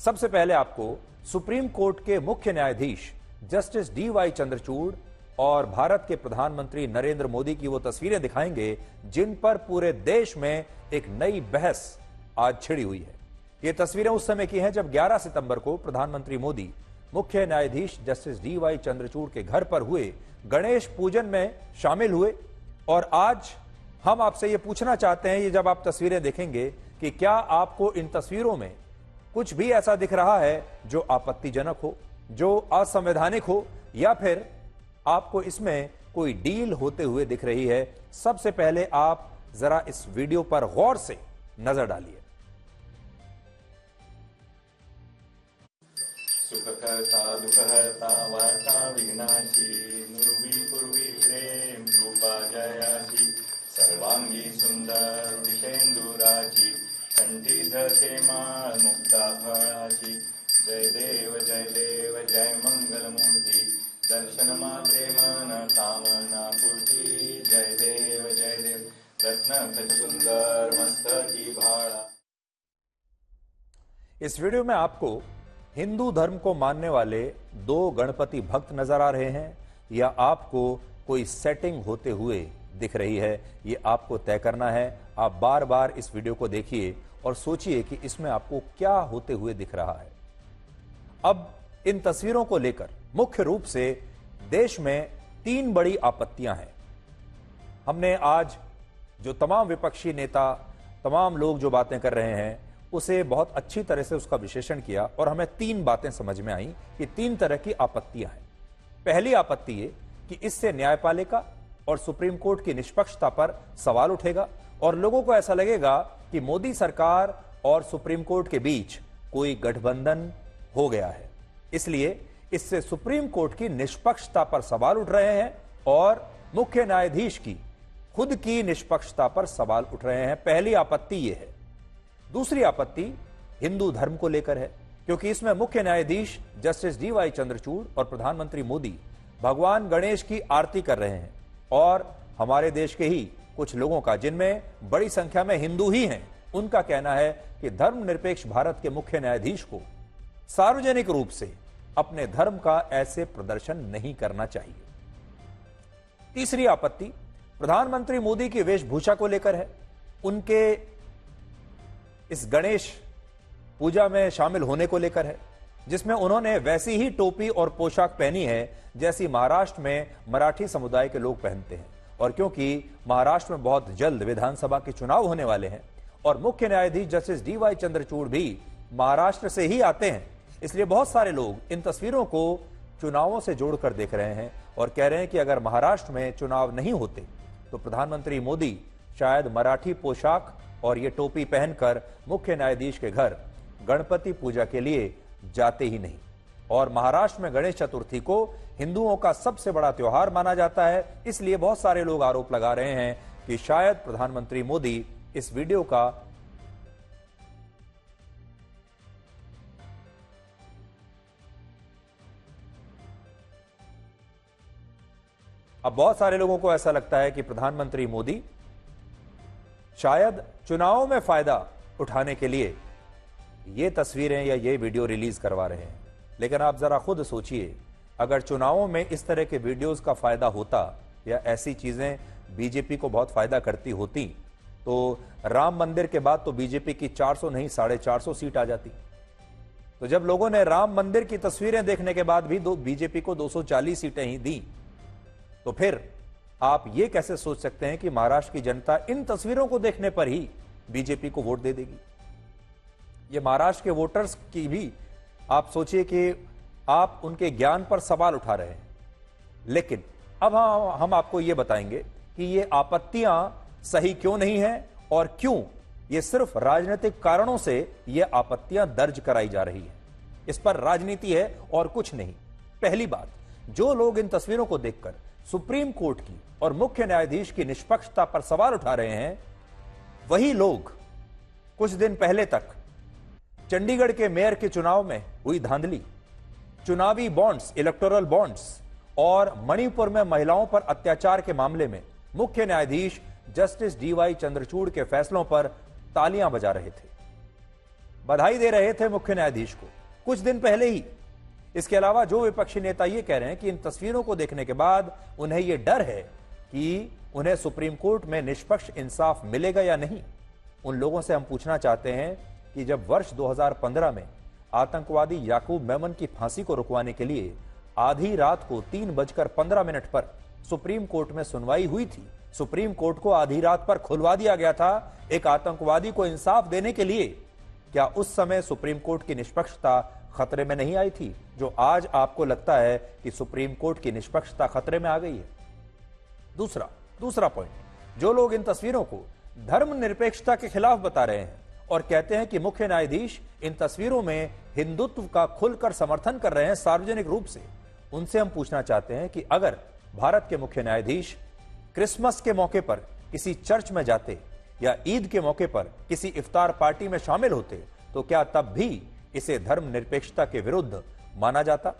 सबसे पहले आपको सुप्रीम कोर्ट के मुख्य न्यायाधीश जस्टिस डी.वाई. चंद्रचूड़ और भारत के प्रधानमंत्री नरेंद्र मोदी की वो तस्वीरें दिखाएंगे जिन पर पूरे देश में एक नई बहस आज छिड़ी हुई है। ये तस्वीरें उस समय की हैं जब 11 सितंबर को प्रधानमंत्री मोदी मुख्य न्यायाधीश जस्टिस डी.वाई. चंद्रचूड़ के घर पर हुए गणेश पूजन में शामिल हुए। और आज हम आपसे ये पूछना चाहते हैं, ये जब आप तस्वीरें देखेंगे, कि क्या आपको इन तस्वीरों में कुछ भी ऐसा दिख रहा है जो आपत्तिजनक हो, जो असंवैधानिक हो, या फिर आपको इसमें कोई डील होते हुए दिख रही है? सबसे पहले आप जरा इस वीडियो पर गौर से नजर डालिए। सुखकर्ता दुःखहर्ता वार्ता विघ्नाशी नुर्वी पूर्वी प्रेम रूपा जयाची सर्वांगी सुंदर विषेंदुराची कंठी धरते माळ मुक्ता फळाची जय देव जय मंगल मूर्ती दर्शन मात्रे मन कामना पूर्ती जय देव रत्न खच सुंदर मस्तकी भाळा। इस वीडियो में आपको हिंदू धर्म को मानने वाले दो गणपति भक्त नजर आ रहे हैं या आपको कोई सेटिंग होते हुए दिख रही है? ये आपको तय करना है। आप बार बार इस वीडियो को देखिए और सोचिए कि इसमें आपको क्या होते हुए दिख रहा है। अब इन तस्वीरों को लेकर मुख्य रूप से देश में 3 बड़ी आपत्तियां हैं। हमने आज जो तमाम विपक्षी नेता, तमाम लोग जो बातें कर रहे हैं, उसे बहुत अच्छी तरह से उसका विश्लेषण किया और हमें 3 बातें समझ में आई कि 3 तरह की आपत्तियां हैं। पहली आपत्ति ये कि इससे न्यायपालिका और सुप्रीम कोर्ट की निष्पक्षता पर सवाल उठेगा और लोगों को ऐसा लगेगा कि मोदी सरकार और सुप्रीम कोर्ट के बीच कोई गठबंधन हो गया है। इसलिए इससे सुप्रीम कोर्ट की निष्पक्षता पर सवाल उठ रहे हैं और मुख्य न्यायाधीश की खुद की निष्पक्षता पर सवाल उठ रहे हैं। पहली आपत्ति यह है। दूसरी आपत्ति हिंदू धर्म को लेकर है, क्योंकि इसमें मुख्य न्यायाधीश जस्टिस डी.वाई. चंद्रचूड़ और प्रधानमंत्री मोदी भगवान गणेश की आरती कर रहे हैं और हमारे देश के ही कुछ लोगों का, जिनमें बड़ी संख्या में हिंदू ही हैं, उनका कहना है कि धर्मनिरपेक्ष भारत के मुख्य न्यायाधीश को सार्वजनिक रूप से अपने धर्म का ऐसे प्रदर्शन नहीं करना चाहिए। तीसरी आपत्ति प्रधानमंत्री मोदी की वेशभूषा को लेकर है। उनके इस गणेश पूजा में शामिल होने को लेकर है, जिसमें उन्होंने वैसी ही टोपी और पोशाक पहनी है जैसी महाराष्ट्र में मराठी समुदाय के लोग पहनते हैं। और क्योंकि महाराष्ट्र में बहुत जल्द विधानसभा के चुनाव होने वाले हैं और मुख्य न्यायाधीश जस्टिस डी.वाई. चंद्रचूड़ भी महाराष्ट्र से ही आते हैं, इसलिए बहुत सारे लोग इन तस्वीरों को चुनावों से जोड़कर देख रहे हैं और कह रहे हैं कि अगर महाराष्ट्र में चुनाव नहीं होते तो प्रधानमंत्री मोदी शायद मराठी पोशाक और ये टोपी पहनकर मुख्य न्यायाधीश के घर गणपति पूजा के लिए जाते ही नहीं। और महाराष्ट्र में गणेश चतुर्थी को हिंदुओं का सबसे बड़ा त्योहार माना जाता है, इसलिए बहुत सारे लोग आरोप लगा रहे हैं कि शायद प्रधानमंत्री मोदी इस वीडियो का अब बहुत सारे लोगों को ऐसा लगता है कि प्रधानमंत्री मोदी शायद चुनावों में फायदा उठाने के लिए ये तस्वीरें या ये वीडियो रिलीज करवा रहे हैं। लेकिन आप जरा खुद सोचिए, अगर चुनावों में इस तरह के वीडियोस का फायदा होता या ऐसी चीजें बीजेपी को बहुत फायदा करती होती तो राम मंदिर के बाद तो बीजेपी की 400 नहीं 450 सीट आ जाती। तो जब लोगों ने राम मंदिर की तस्वीरें देखने के बाद भी बीजेपी को 240 सीटें ही दी, तो फिर आप ये कैसे सोच सकते हैं कि महाराष्ट्र की जनता इन तस्वीरों को देखने पर ही बीजेपी को वोट दे देगी? ये महाराष्ट्र के वोटर्स की भी आप सोचिए कि आप उनके ज्ञान पर सवाल उठा रहे हैं। लेकिन अब हम आपको ये बताएंगे कि ये आपत्तियां सही क्यों नहीं है और क्यों ये सिर्फ राजनीतिक कारणों से ये आपत्तियां दर्ज कराई जा रही है। इस पर राजनीति है और कुछ नहीं। पहली बात, जो लोग इन तस्वीरों को देखकर सुप्रीम कोर्ट की और मुख्य न्यायाधीश की निष्पक्षता पर सवाल उठा रहे हैं, वही लोग कुछ दिन पहले तक चंडीगढ़ के मेयर के चुनाव में हुई धांधली, चुनावी बॉन्ड्स, इलेक्टोरल बॉन्ड्स और मणिपुर में महिलाओं पर अत्याचार के मामले में मुख्य न्यायाधीश जस्टिस डी.वाई. चंद्रचूड़ के फैसलों पर तालियां बजा रहे थे। बधाई दे रहे थे मुख्य न्यायाधीश को कुछ दिन पहले ही। इसके अलावा जो विपक्षी नेता ये कह रहे हैं कि इन तस्वीरों को देखने के बाद उन्हें यह डर है कि उन्हें सुप्रीम कोर्ट में निष्पक्ष इंसाफ मिलेगा या नहीं, उन लोगों से हम पूछना चाहते हैं कि जब वर्ष 2015 में आतंकवादी याकूब मेमन की फांसी को रुकवाने के लिए आधी रात को 3:15 पर सुप्रीम कोर्ट में सुनवाई हुई थी, सुप्रीम कोर्ट को आधी रात पर खुलवा दिया गया था एक आतंकवादी को इंसाफ देने के लिए, क्या उस समय सुप्रीम कोर्ट की निष्पक्षता खतरे में नहीं आई थी, जो आज आपको लगता है कि सुप्रीम कोर्ट की निष्पक्षता खतरे में आ गई है? दूसरा पॉइंट, जो लोग इन तस्वीरों को धर्मनिरपेक्षता के खिलाफ बता रहे हैं और कहते हैं कि मुख्य न्यायाधीश इन तस्वीरों में हिंदुत्व का खुलकर समर्थन कर रहे हैं सार्वजनिक रूप से, उनसे हम पूछना चाहते हैं कि अगर भारत के मुख्य न्यायाधीश क्रिसमस के मौके पर किसी चर्च में जाते या ईद के मौके पर किसी इफ्तार पार्टी में शामिल होते तो क्या तब भी इसे धर्मनिरपेक्षता के विरुद्ध माना जाता?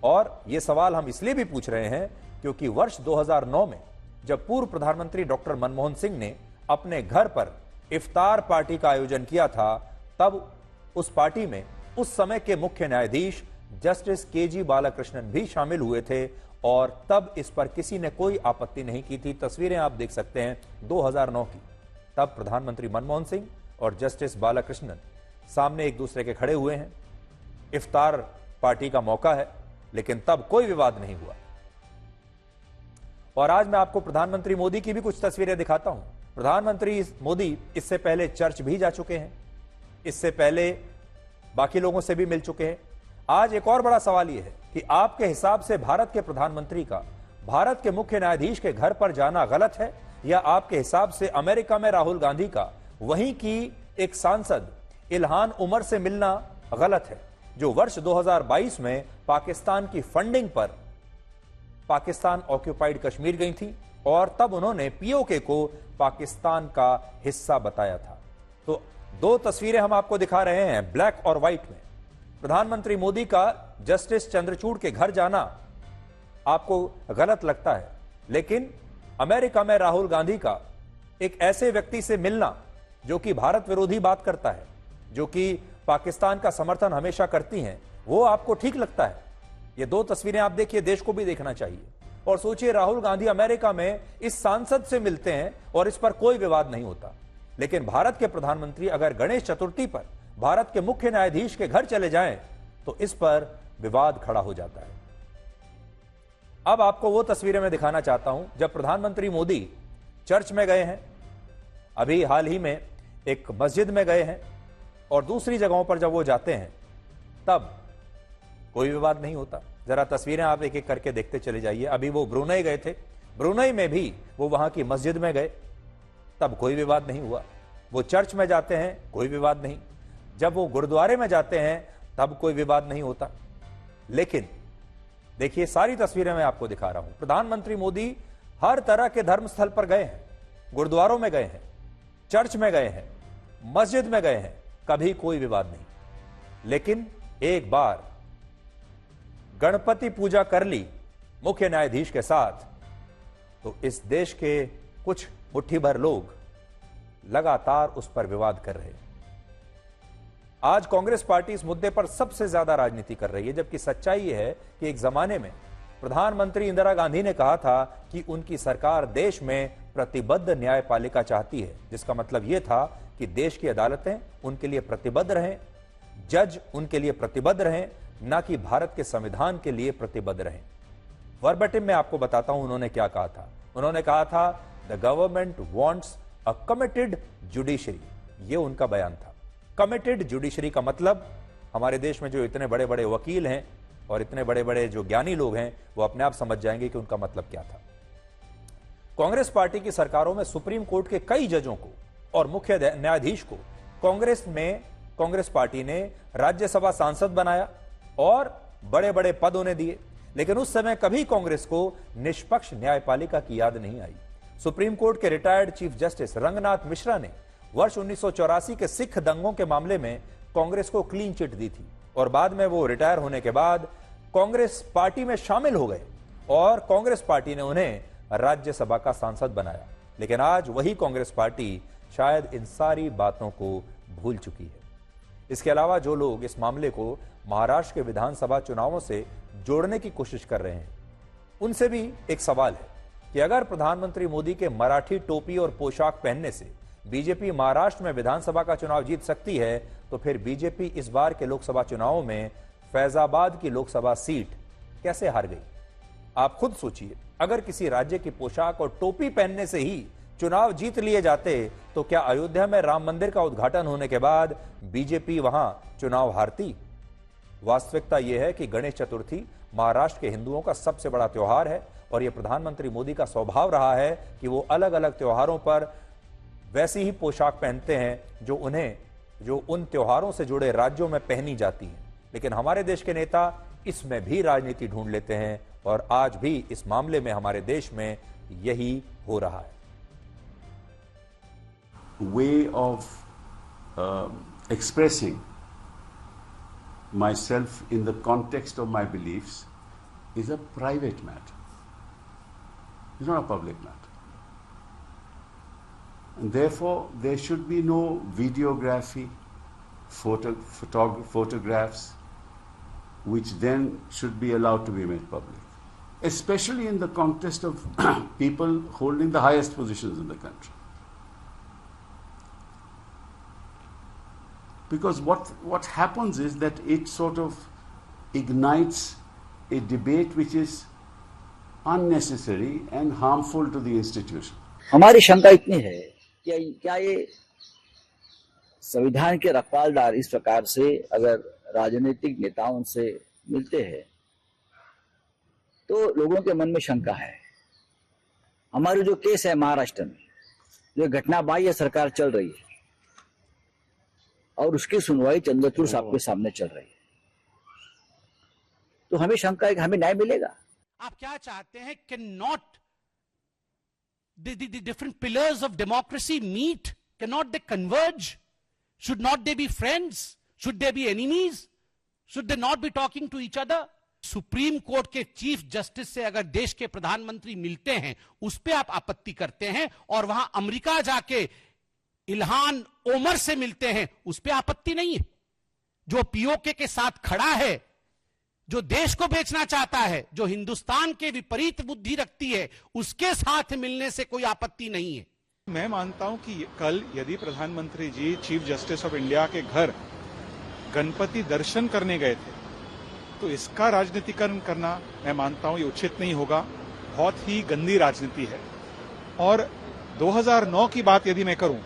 और यह सवाल हम इसलिए भी पूछ रहे हैं क्योंकि वर्ष 2009 में जब पूर्व प्रधानमंत्री डॉक्टर मनमोहन सिंह ने अपने घर पर इफ्तार पार्टी का आयोजन किया था, तब उस पार्टी में उस समय के मुख्य न्यायाधीश जस्टिस के.जी. बालाकृष्णन भी शामिल हुए थे और तब इस पर किसी ने कोई आपत्ति नहीं की थी। तस्वीरें आप देख सकते हैं 2009 की। तब प्रधानमंत्री मनमोहन सिंह और जस्टिस बालाकृष्णन सामने एक दूसरे के खड़े हुए हैं, इफ्तार पार्टी का मौका है, लेकिन तब कोई विवाद नहीं हुआ। और आज मैं आपको प्रधानमंत्री मोदी की भी कुछ तस्वीरें दिखाता हूं। प्रधानमंत्री मोदी इससे पहले चर्च भी जा चुके हैं, इससे पहले बाकी लोगों से भी मिल चुके हैं। आज एक और बड़ा सवाल यह है कि आपके हिसाब से भारत के प्रधानमंत्री का भारत के मुख्य न्यायाधीश के घर पर जाना गलत है, या आपके हिसाब से अमेरिका में राहुल गांधी का वहीं की एक सांसद इल्हान उमर से मिलना गलत है, जो वर्ष 2022 में पाकिस्तान की फंडिंग पर पाकिस्तान ऑक्यूपाइड कश्मीर गई थी और तब उन्होंने पीओके को पाकिस्तान का हिस्सा बताया था। तो दो तस्वीरें हम आपको दिखा रहे हैं ब्लैक और व्हाइट में। प्रधानमंत्री मोदी का जस्टिस चंद्रचूड़ के घर जाना आपको गलत लगता है, लेकिन अमेरिका में राहुल गांधी का एक ऐसे व्यक्ति से मिलना जो कि भारत विरोधी बात करता है, जो कि पाकिस्तान का समर्थन हमेशा करती हैं, वो आपको ठीक लगता है? ये दो तस्वीरें आप देखिए, देश को भी देखना चाहिए। और सोचिए, राहुल गांधी अमेरिका में इस सांसद से मिलते हैं और इस पर कोई विवाद नहीं होता, लेकिन भारत के प्रधानमंत्री अगर गणेश चतुर्थी पर भारत के मुख्य न्यायाधीश के घर चले जाएं तो इस पर विवाद खड़ा हो जाता है। अब आपको वो तस्वीरें मैं दिखाना चाहता हूं जब प्रधानमंत्री मोदी चर्च में गए हैं, अभी हाल ही में एक मस्जिद में गए हैं, और दूसरी जगहों पर जब वो जाते हैं तब कोई विवाद नहीं होता। जरा तस्वीरें आप एक एक करके देखते चले जाइए। अभी वो ब्रुनई गए थे, ब्रुनई में भी वो वहां की मस्जिद में गए, तब कोई विवाद नहीं हुआ। वो चर्च में जाते हैं, कोई विवाद नहीं। जब वो गुरुद्वारे में जाते हैं तब कोई विवाद नहीं होता। लेकिन देखिए, सारी तस्वीरें मैं आपको दिखा रहा हूं। प्रधानमंत्री मोदी हर तरह के धर्म स्थल पर गए हैं, गुरुद्वारों में गए हैं, चर्च में गए हैं, मस्जिद में गए हैं, कभी कोई विवाद नहीं। लेकिन एक बार गणपति पूजा कर ली मुख्य न्यायाधीश के साथ, तो इस देश के कुछ मुट्ठी भर लोग लगातार उस पर विवाद कर रहे हैं। आज कांग्रेस पार्टी इस मुद्दे पर सबसे ज्यादा राजनीति कर रही है, जबकि सच्चाई यह है कि एक जमाने में प्रधानमंत्री इंदिरा गांधी ने कहा था कि उनकी सरकार देश में प्रतिबद्ध न्यायपालिका चाहती है, जिसका मतलब यह था कि देश की अदालतें उनके लिए प्रतिबद्ध रहें, जज उनके लिए प्रतिबद्ध रहें, ना कि भारत के संविधान के लिए प्रतिबद्ध रहें। वर्बेटिम में आपको बताता हूं उन्होंने क्या कहा था। उन्होंने कहा था, the government wants a committed judiciary. ये उनका बयान था। कमिटेड जुडिशरी का मतलब, हमारे देश में जो इतने बड़े बड़े वकील हैं और इतने बड़े बड़े जो ज्ञानी लोग हैं, वो अपने आप समझ जाएंगे कि उनका मतलब क्या था। कांग्रेस पार्टी की सरकारों में सुप्रीम कोर्ट के कई जजों को और मुख्य न्यायाधीश को कांग्रेस पार्टी ने राज्यसभा सांसद बनाया और बड़े बड़े पद उन्हें दिए, लेकिन उस समय कभी कांग्रेस को निष्पक्ष न्यायपालिका की याद नहीं आई। सुप्रीम कोर्ट के retired chief justice Ranganath Mishra ने वर्ष 1984 के सिख दंगों के मामले में कांग्रेस को क्लीन चिट दी थी, और बाद में वो रिटायर होने के बाद कांग्रेस पार्टी में शामिल हो गए और कांग्रेस पार्टी ने उन्हें राज्यसभा का सांसद बनाया। लेकिन आज वही कांग्रेस पार्टी शायद इन सारी बातों को भूल चुकी है। इसके अलावा जो लोग इस मामले को महाराष्ट्र के विधानसभा चुनावों से जोड़ने की कोशिश कर रहे हैं, उनसे भी एक सवाल है कि अगर प्रधानमंत्री मोदी के मराठी टोपी और पोशाक पहनने से बीजेपी महाराष्ट्र में विधानसभा का चुनाव जीत सकती है, तो फिर बीजेपी इस बार के लोकसभा चुनावों में फैजाबाद की लोकसभा सीट कैसे हार गई? आप खुद सोचिए, अगर किसी राज्य की पोशाक और टोपी पहनने से ही चुनाव जीत लिए जाते तो क्या अयोध्या में राम मंदिर का उद्घाटन होने के बाद बीजेपी वहां चुनाव हारती? वास्तविकता यह है कि गणेश चतुर्थी महाराष्ट्र के हिंदुओं का सबसे बड़ा त्योहार है और यह प्रधानमंत्री मोदी का स्वभाव रहा है कि वो अलग अलग त्योहारों पर वैसी ही पोशाक पहनते हैं जो उन त्योहारों से जुड़े राज्यों में पहनी जाती हैं। लेकिन हमारे देश के नेता इसमें भी राजनीति ढूंढ लेते हैं और आज भी इस मामले में हमारे देश में यही हो रहा है। Way of expressing myself in the context of my beliefs is a private matter. It's not a public matter. And therefore, there should be no videography, photographs, which then should be allowed to be made public, especially in the context of people holding the highest positions in the country. Because what happens is that it sort of ignites a debate which is unnecessary and harmful to the institution. हमारी शंका इतनी है कि क्या ये संविधान के रखवालदार इस प्रकार से अगर राजनीतिक नेताओं से मिलते हैं तो लोगों के मन में शंका है। हमारी जो केस है महाराष्ट्र में, जो घटना बाह्य सरकार चल रही है और उसकी सुनवाई चंद्रचूड़ साहब के सामने चल रही है, तो हमें शंका है कि हमें न्याय मिलेगा। आप क्या चाहते हैं? Can not the different pillars of democracy meet? Cannot they converge? Should not they be friends? Should they be enemies? Should they not be talking to each other? Supreme court के चीफ जस्टिस से अगर देश के प्रधानमंत्री मिलते हैं, उस पे आप आपत्ति करते हैं, और वहां अमेरिका जाके इल्हान ओमर से मिलते हैं, उस पे आपत्ति नहीं है। जो पीओके के साथ खड़ा है, जो देश को बेचना चाहता है, जो हिंदुस्तान के विपरीत बुद्धि रखती है, उसके साथ मिलने से कोई आपत्ति नहीं है। मैं मानता हूं कि कल यदि प्रधानमंत्री जी चीफ जस्टिस ऑफ इंडिया के घर गणपति दर्शन करने गए थे, तो इसका राजनीतिकरण करना मैं मानता हूं ये उचित नहीं होगा, बहुत ही गंदी राजनीति है। और 2009 की बात यदि मैं करूं,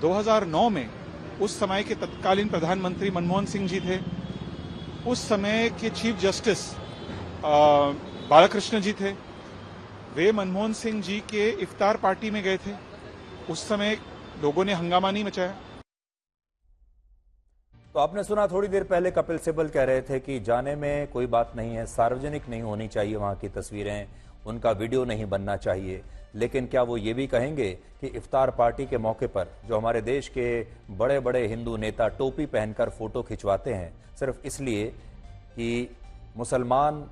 2009 में उस समय के तत्कालीन प्रधानमंत्री मनमोहन सिंह जी थे, उस समय के चीफ जस्टिस बालाकृष्ण जी थे, वे मनमोहन सिंह जी के इफ्तार पार्टी में गए थे। उस समय लोगों ने हंगामा नहीं मचाया। तो आपने सुना थोड़ी देर पहले कपिल सिब्बल कह रहे थे कि जाने में कोई बात नहीं है, सार्वजनिक नहीं होनी चाहिए वहां की तस्वीरें, उनका वीडियो नहीं बनना चाहिए। लेकिन क्या वो ये भी कहेंगे कि इफ्तार पार्टी के मौके पर जो हमारे देश के बड़े बड़े हिंदू नेता टोपी पहनकर फोटो खिंचवाते हैं सिर्फ इसलिए कि मुसलमान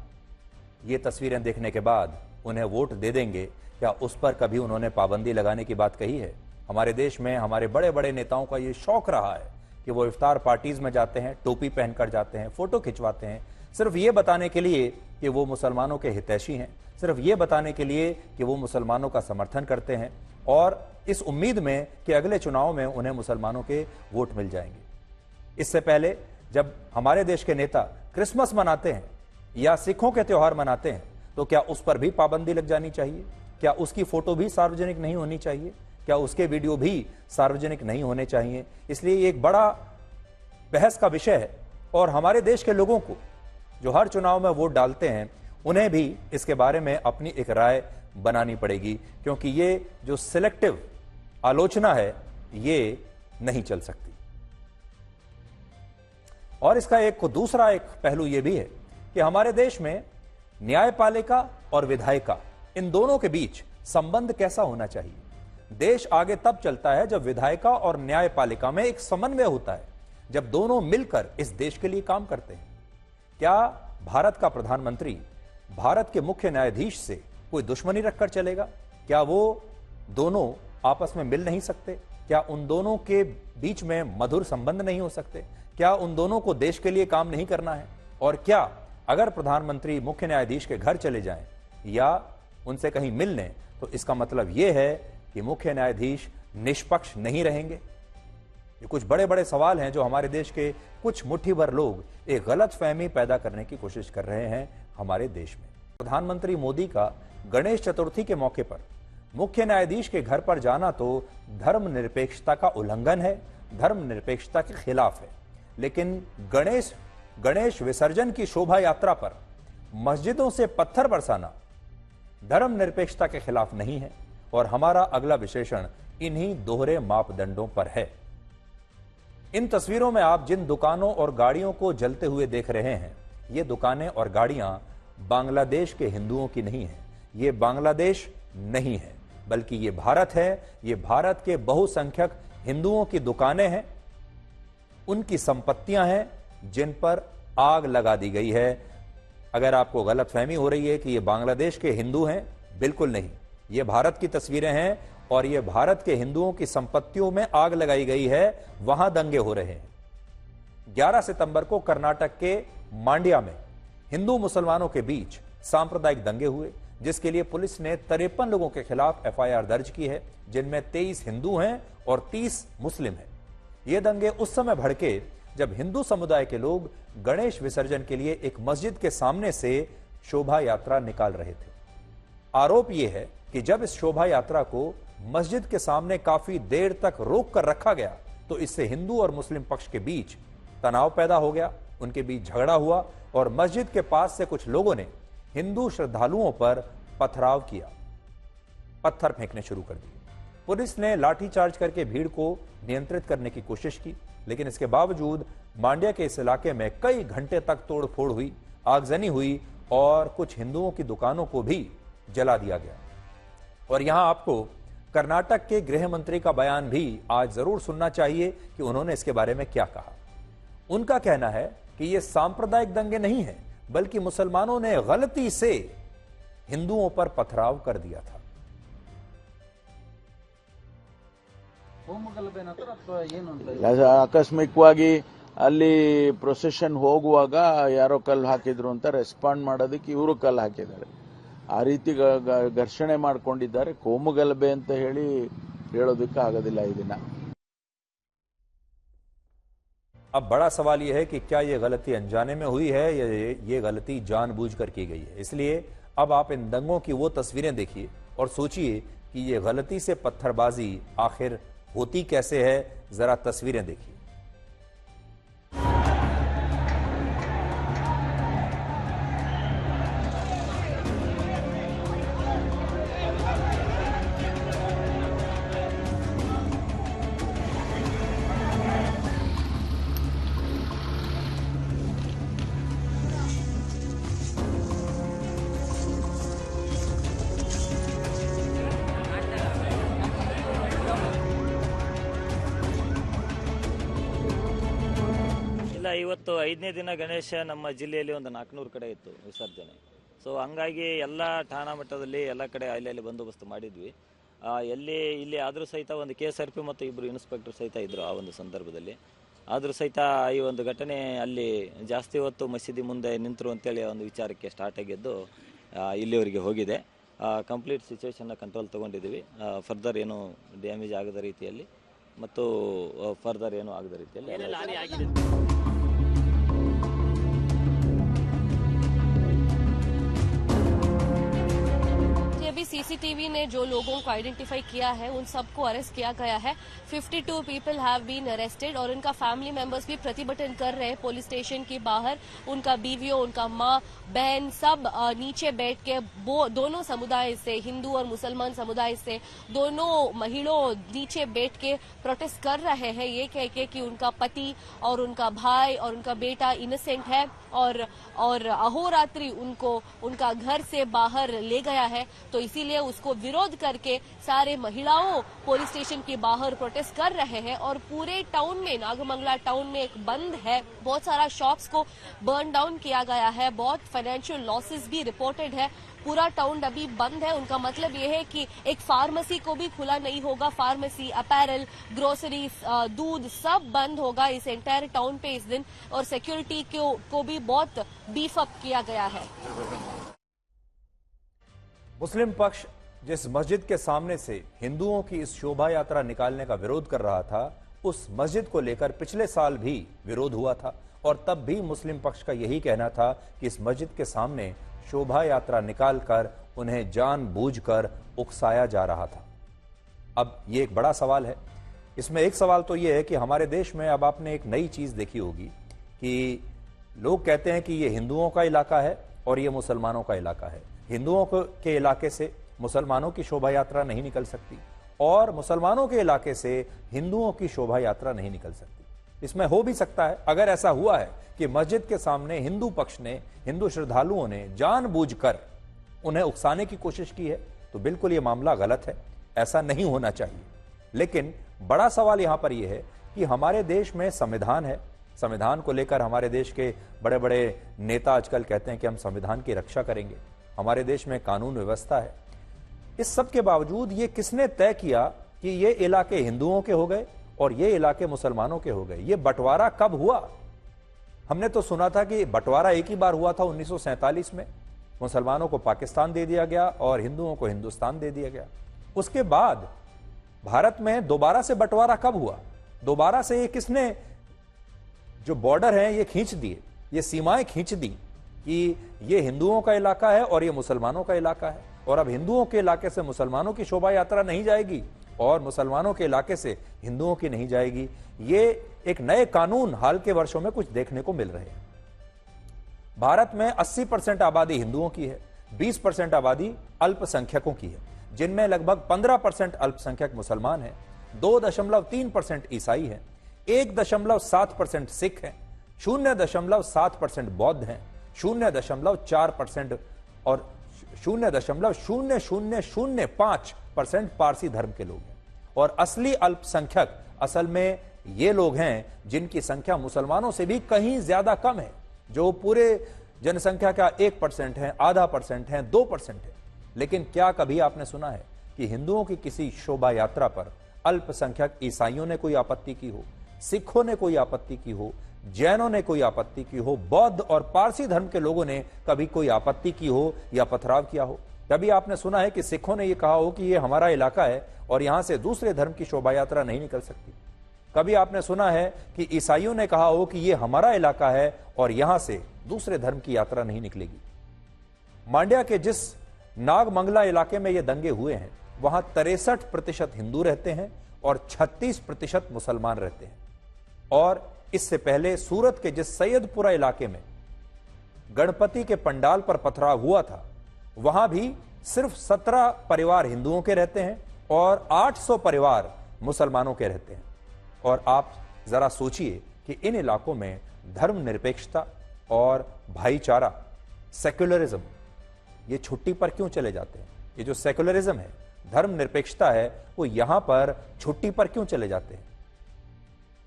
ये तस्वीरें देखने के बाद उन्हें वोट दे देंगे, क्या उस पर कभी उन्होंने पाबंदी लगाने की बात कही है? हमारे देश में हमारे बड़े बड़े नेताओं का ये शौक रहा है कि वो इफ्तार पार्टीज में जाते हैं, टोपी पहनकर जाते हैं, फोटो खिंचवाते हैं, सिर्फ ये बताने के लिए कि वो मुसलमानों के हितैषी हैं, सिर्फ ये बताने के लिए कि वो मुसलमानों का समर्थन करते हैं, और इस उम्मीद में कि अगले चुनाव में उन्हें मुसलमानों के वोट मिल जाएंगे। इससे पहले जब हमारे देश के नेता क्रिसमस मनाते हैं या सिखों के त्योहार मनाते हैं, तो क्या उस पर भी पाबंदी लग जानी चाहिए? क्या उसकी फोटो भी सार्वजनिक नहीं होनी चाहिए? क्या उसके वीडियो भी सार्वजनिक नहीं होने चाहिए? इसलिए ये एक बड़ा बहस का विषय है और हमारे देश के लोगों को जो हर चुनाव में वोट डालते हैं, उन्हें भी इसके बारे में अपनी एक राय बनानी पड़ेगी, क्योंकि ये जो सिलेक्टिव आलोचना है ये नहीं चल सकती। और इसका एक दूसरा एक पहलू यह भी है कि हमारे देश में न्यायपालिका और विधायिका, इन दोनों के बीच संबंध कैसा होना चाहिए? देश आगे तब चलता है जब विधायिका और न्यायपालिका में एक समन्वय होता है, जब दोनों मिलकर इस देश के लिए काम करते हैं। क्या भारत का प्रधानमंत्री भारत के मुख्य न्यायाधीश से कोई दुश्मनी रखकर चलेगा? क्या वो दोनों आपस में मिल नहीं सकते? क्या उन दोनों के बीच में मधुर संबंध नहीं हो सकते? क्या उन दोनों को देश के लिए काम नहीं करना है? और क्या अगर प्रधानमंत्री मुख्य न्यायाधीश के घर चले जाएं या उनसे कहीं मिल लें तो इसका मतलब यह है कि मुख्य न्यायाधीश निष्पक्ष नहीं रहेंगे? ये कुछ बड़े बड़े सवाल हैं जो हमारे देश के कुछ मुट्ठी भर लोग एक गलत फहमी पैदा करने की कोशिश कर रहे हैं हमारे देश में। प्रधानमंत्री मोदी का गणेश चतुर्थी के मौके पर मुख्य न्यायाधीश के घर पर जाना तो धर्मनिरपेक्षता का उल्लंघन है, धर्मनिरपेक्षता के खिलाफ है। लेकिन गणेश विसर्जन की शोभा यात्रा पर मस्जिदों से पत्थर बरसाना धर्मनिरपेक्षता के खिलाफ नहीं है। और हमारा अगला विश्लेषण इन्हीं दोहरे मापदंडों पर है। इन तस्वीरों में आप जिन दुकानों और गाड़ियों को जलते हुए देख रहे हैं, ये दुकानें और गाड़ियां बांग्लादेश के हिंदुओं की नहीं है। ये बांग्लादेश नहीं है, बल्कि ये भारत है। ये भारत के बहुसंख्यक हिंदुओं की दुकानें हैं, उनकी संपत्तियां हैं जिन पर आग लगा दी गई है। अगर आपको गलतफहमी हो रही है कि ये बांग्लादेश के हिंदू हैं, बिल्कुल नहीं। ये भारत की तस्वीरें हैं और ये भारत के हिंदुओं की संपत्तियों में आग लगाई गई है, वहां दंगे हो रहे हैं। 11 सितंबर को कर्नाटक के मांड्या में हिंदू मुसलमानों के बीच सांप्रदायिक दंगे हुए, जिसके लिए पुलिस ने 53 लोगों के खिलाफ एफआईआर दर्ज की है, जिनमें 23 हिंदू हैं और 30 मुस्लिम हैं। ये दंगे उस समय भड़के जब हिंदू समुदाय के लोग गणेश विसर्जन के लिए एक मस्जिद के सामने से शोभा यात्रा निकाल रहे थे। आरोप यह है कि जब इस शोभा यात्रा को मस्जिद के सामने काफी देर तक रोक कर रखा गया तो इससे हिंदू और मुस्लिम पक्ष के बीच तनाव पैदा हो गया, उनके बीच झगड़ा हुआ और मस्जिद के पास से कुछ लोगों ने हिंदू श्रद्धालुओं पर पथराव किया, पत्थर फेंकने शुरू कर दिए। पुलिस ने लाठीचार्ज करके भीड़ को नियंत्रित करने की कोशिश की, लेकिन इसके बावजूद मांड्या के इस इलाके में कई घंटे तक तोड़फोड़ हुई, आगजनी हुई और कुछ हिंदुओं की दुकानों को भी जला दिया गया। और यहां आपको कर्नाटक के गृह मंत्री का बयान भी आज जरूर सुनना चाहिए कि उन्होंने इसके बारे में क्या कहा। उनका कहना है कि ये सांप्रदायिक दंगे नहीं है, बल्कि मुसलमानों ने गलती से हिंदुओं पर पथराव कर दिया था। ಆಕಸ್ಮಿಕವಾಗಿ ಅಲ್ಲಿ ಪ್ರೊಸೆಷನ್ ಹೋಗುವಾಗ ಯಾರೋ ಕಲ್ಲು ಹಾಕಿದ್ರು ಅಂತ ರೆಸ್ಪಾಂಡ್ ಮಾಡೋದಕ್ಕೆ ಇವರು ಕಲ್ಲು ಹಾಕಿದ್ದಾರೆ. ಆ ರೀತಿ ಘರ್ಷಣೆ ಮಾಡ್ಕೊಂಡಿದ್ದಾರೆ. ಕೋಮುಗಲಭೆ ಅಂತ ಹೇಳೋದಕ್ಕೆ ಆಗೋದಿಲ್ಲ ಇದನ್ನ. अब बड़ा सवाल यह है कि क्या यह गलती अनजाने में हुई है या ये गलती जानबूझकर की गई है। इसलिए अब आप इन दंगों की वो तस्वीरें देखिए और सोचिए कि ये गलती से पत्थरबाजी आखिर होती कैसे है। जरा तस्वीरें देखिए। ಇವತ್ತು 5ನೇ ದಿನ ಗಣೇಶ ನಮ್ಮ ಜಿಲ್ಲೆಯಲ್ಲಿ ಒಂದು 400 ಕಡೆ ಇತ್ತು ವಿಸರ್ಜನೆ. ಸೊ ಹಂಗಾಗಿ ಎಲ್ಲ ಠಾಣಾ ಮಟ್ಟದಲ್ಲಿ ಎಲ್ಲ ಕಡೆ ಅಲ್ಲಿ ಬಂದೋಬಸ್ತ್ ಮಾಡಿದ್ವಿ. ಇಲ್ಲಿ ಆದರೂ ಸಹಿತ ಒಂದು KSRP ಮತ್ತು 2 ಇನ್ಸ್ಪೆಕ್ಟರ್ ಸಹಿತ ಇದ್ರು ಆ ಒಂದು ಸಂದರ್ಭದಲ್ಲಿ. ಆದರೂ ಸಹಿತ ಈ ಒಂದು ಘಟನೆ ಅಲ್ಲಿ ಜಾಸ್ತಿ ಹೊತ್ತು ಮಸೀದಿ ಮುಂದೆ ನಿಂತರು ಅಂತೇಳಿ ಒಂದು ವಿಚಾರಕ್ಕೆ ಸ್ಟಾರ್ಟ್ ಆಗಿದ್ದು ಇಲ್ಲಿವರೆಗೆ ಹೋಗಿದೆ. ಕಂಪ್ಲೀಟ್ ಸಿಚುವೇಶನ್ನ ಕಂಟ್ರೋಲ್ ತೊಗೊಂಡಿದ್ದೀವಿ. ಫರ್ದರ್ ಏನು ಡ್ಯಾಮೇಜ್ ಆಗದ ರೀತಿಯಲ್ಲಿ ಮತ್ತು ಫರ್ದರ್ ಏನು ಆಗದ ರೀತಿಯಲ್ಲಿ अभी सीसीटीवी ने जो लोगों को आइडेंटिफाई किया है उन सबको अरेस्ट किया गया है। 52 पीपल हैव बीन अरेस्टेड और उनका फैमिली मेंबर्स भी प्रतिभटन कर रहे हैं पुलिस स्टेशन के बाहर। उनका बीवियों, उनका माँ, बहन सब नीचे बैठ के दोनों समुदाय से, हिंदू और मुसलमान समुदाय से दोनों महिलाओं नीचे बैठ के प्रोटेस्ट कर रहे हैं, ये कह के कि उनका पति और उनका भाई और उनका बेटा इनोसेंट है और अहोरात्रि उनको उनका घर से बाहर ले गया है। तो इसीलिए इसीलिए उसको विरोध करके सारे महिलाओं पुलिस स्टेशन के बाहर प्रोटेस्ट कर रहे हैं और पूरे टाउन में, नागमंगला टाउन में एक बंद है। बहुत सारा शॉप्स को बर्न डाउन किया गया है, बहुत फाइनेंशियल लॉसेस भी रिपोर्टेड है। पूरा टाउन अभी बंद है। उनका मतलब ये है कि एक फार्मेसी को भी खुला नहीं होगा। फार्मेसी, अपैरल, ग्रोसरी, दूध सब बंद होगा इस एंटायर टाउन पे इस दिन। और सिक्योरिटी को भी बहुत बीफ अप किया गया है। मुस्लिम पक्ष जिस मस्जिद के सामने से हिंदुओं की इस शोभा यात्रा निकालने का विरोध कर रहा था, उस मस्जिद को लेकर पिछले साल भी विरोध हुआ था और तब भी मुस्लिम पक्ष का यही कहना था कि इस मस्जिद के सामने शोभा यात्रा निकालकर उन्हें जानबूझकर उकसाया जा रहा था। अब ये एक बड़ा सवाल है। इसमें एक सवाल तो ये है कि हमारे देश में अब आपने एक नई चीज देखी होगी कि लोग कहते हैं कि ये हिंदुओं का इलाका है और ये मुसलमानों का इलाका है। हिंदुओं के इलाके से मुसलमानों की शोभा यात्रा नहीं निकल सकती और मुसलमानों के इलाके से हिंदुओं की शोभा यात्रा नहीं निकल सकती। इसमें हो भी सकता है, अगर ऐसा हुआ है कि मस्जिद के सामने हिंदू पक्ष ने, हिंदू श्रद्धालुओं ने जानबूझकर उन्हें उकसाने की कोशिश की है, तो बिल्कुल यह मामला गलत है, ऐसा नहीं होना चाहिए। लेकिन बड़ा सवाल यहां पर यह है कि हमारे देश में संविधान है। संविधान को लेकर हमारे देश के बड़े बड़े नेता आजकल कहते हैं कि हम संविधान की रक्षा करेंगे। हमारे देश में कानून व्यवस्था है। इस सब के बावजूद ये किसने तय किया कि ये इलाके हिंदुओं के हो गए और ये इलाके मुसलमानों के हो गए? ये बंटवारा कब हुआ? हमने तो सुना था कि बंटवारा एक ही बार हुआ था 1947 में। मुसलमानों को पाकिस्तान दे दिया गया और हिंदुओं को हिंदुस्तान दे दिया गया। उसके बाद भारत में दोबारा से बंटवारा कब हुआ? दोबारा से ये किसने जो बॉर्डर है ये खींच दिए, ये सीमाएं खींच दी कि ये हिंदुओं का इलाका है और ये मुसलमानों का इलाका है। और अब हिंदुओं के इलाके से मुसलमानों की शोभा यात्रा नहीं जाएगी और मुसलमानों के इलाके से हिंदुओं की नहीं जाएगी। ये एक नए कानून हाल के वर्षों में कुछ देखने को मिल रहे हैं। भारत में 80% आबादी हिंदुओं की है, 20% आबादी अल्पसंख्यकों की है, जिनमें लगभग 15% अल्पसंख्यक मुसलमान हैं, 2.3% ईसाई हैं, 1.7% सिख हैं, 0.7% बौद्ध हैं, 0.4% और 0.0005% पारसी धर्म के लोग हैं। और असली अल्पसंख्यक असल में ये लोग हैं जिनकी संख्या मुसलमानों से भी कहीं ज्यादा कम है, जो पूरे जनसंख्या का 1% है, आधा % है, 2% है। लेकिन क्या कभी आपने सुना है कि हिंदुओं की किसी शोभा यात्रा पर अल्पसंख्यक ईसाइयों ने कोई आपत्ति की हो, सिखों ने कोई आपत्ति की हो, जैनों ने कोई आपत्ति की हो, बौद्ध और पारसी धर्म के लोगों ने कभी कोई आपत्ति की हो या पथराव किया हो? कभी आपने सुना है कि सिखों ने यह कहा हो कि यह हमारा इलाका है और यहां से दूसरे धर्म की शोभा यात्रा नहीं निकल सकती? कभी आपने सुना है कि ईसाइयों ने कहा हो कि यह हमारा इलाका है और यहां से दूसरे धर्म की यात्रा नहीं निकलेगी? मांड्या के जिस नागमंगला इलाके में ये दंगे हुए हैं, वहां 63% हिंदू रहते हैं और 36% मुसलमान रहते हैं। और इससे पहले सूरत के जिस सैयदपुरा इलाके में गणपति के पंडाल पर पथराव हुआ था, वहां भी सिर्फ 17 परिवार हिंदुओं के रहते हैं और 800 परिवार मुसलमानों के रहते हैं। और आप जरा सोचिए कि इन इलाकों में धर्मनिरपेक्षता और भाईचारा, सेक्युलरिज्म, ये छुट्टी पर क्यों चले जाते हैं? ये जो सेक्युलरिज्म है, धर्मनिरपेक्षता है, वो यहां पर छुट्टी पर क्यों चले जाते हैं?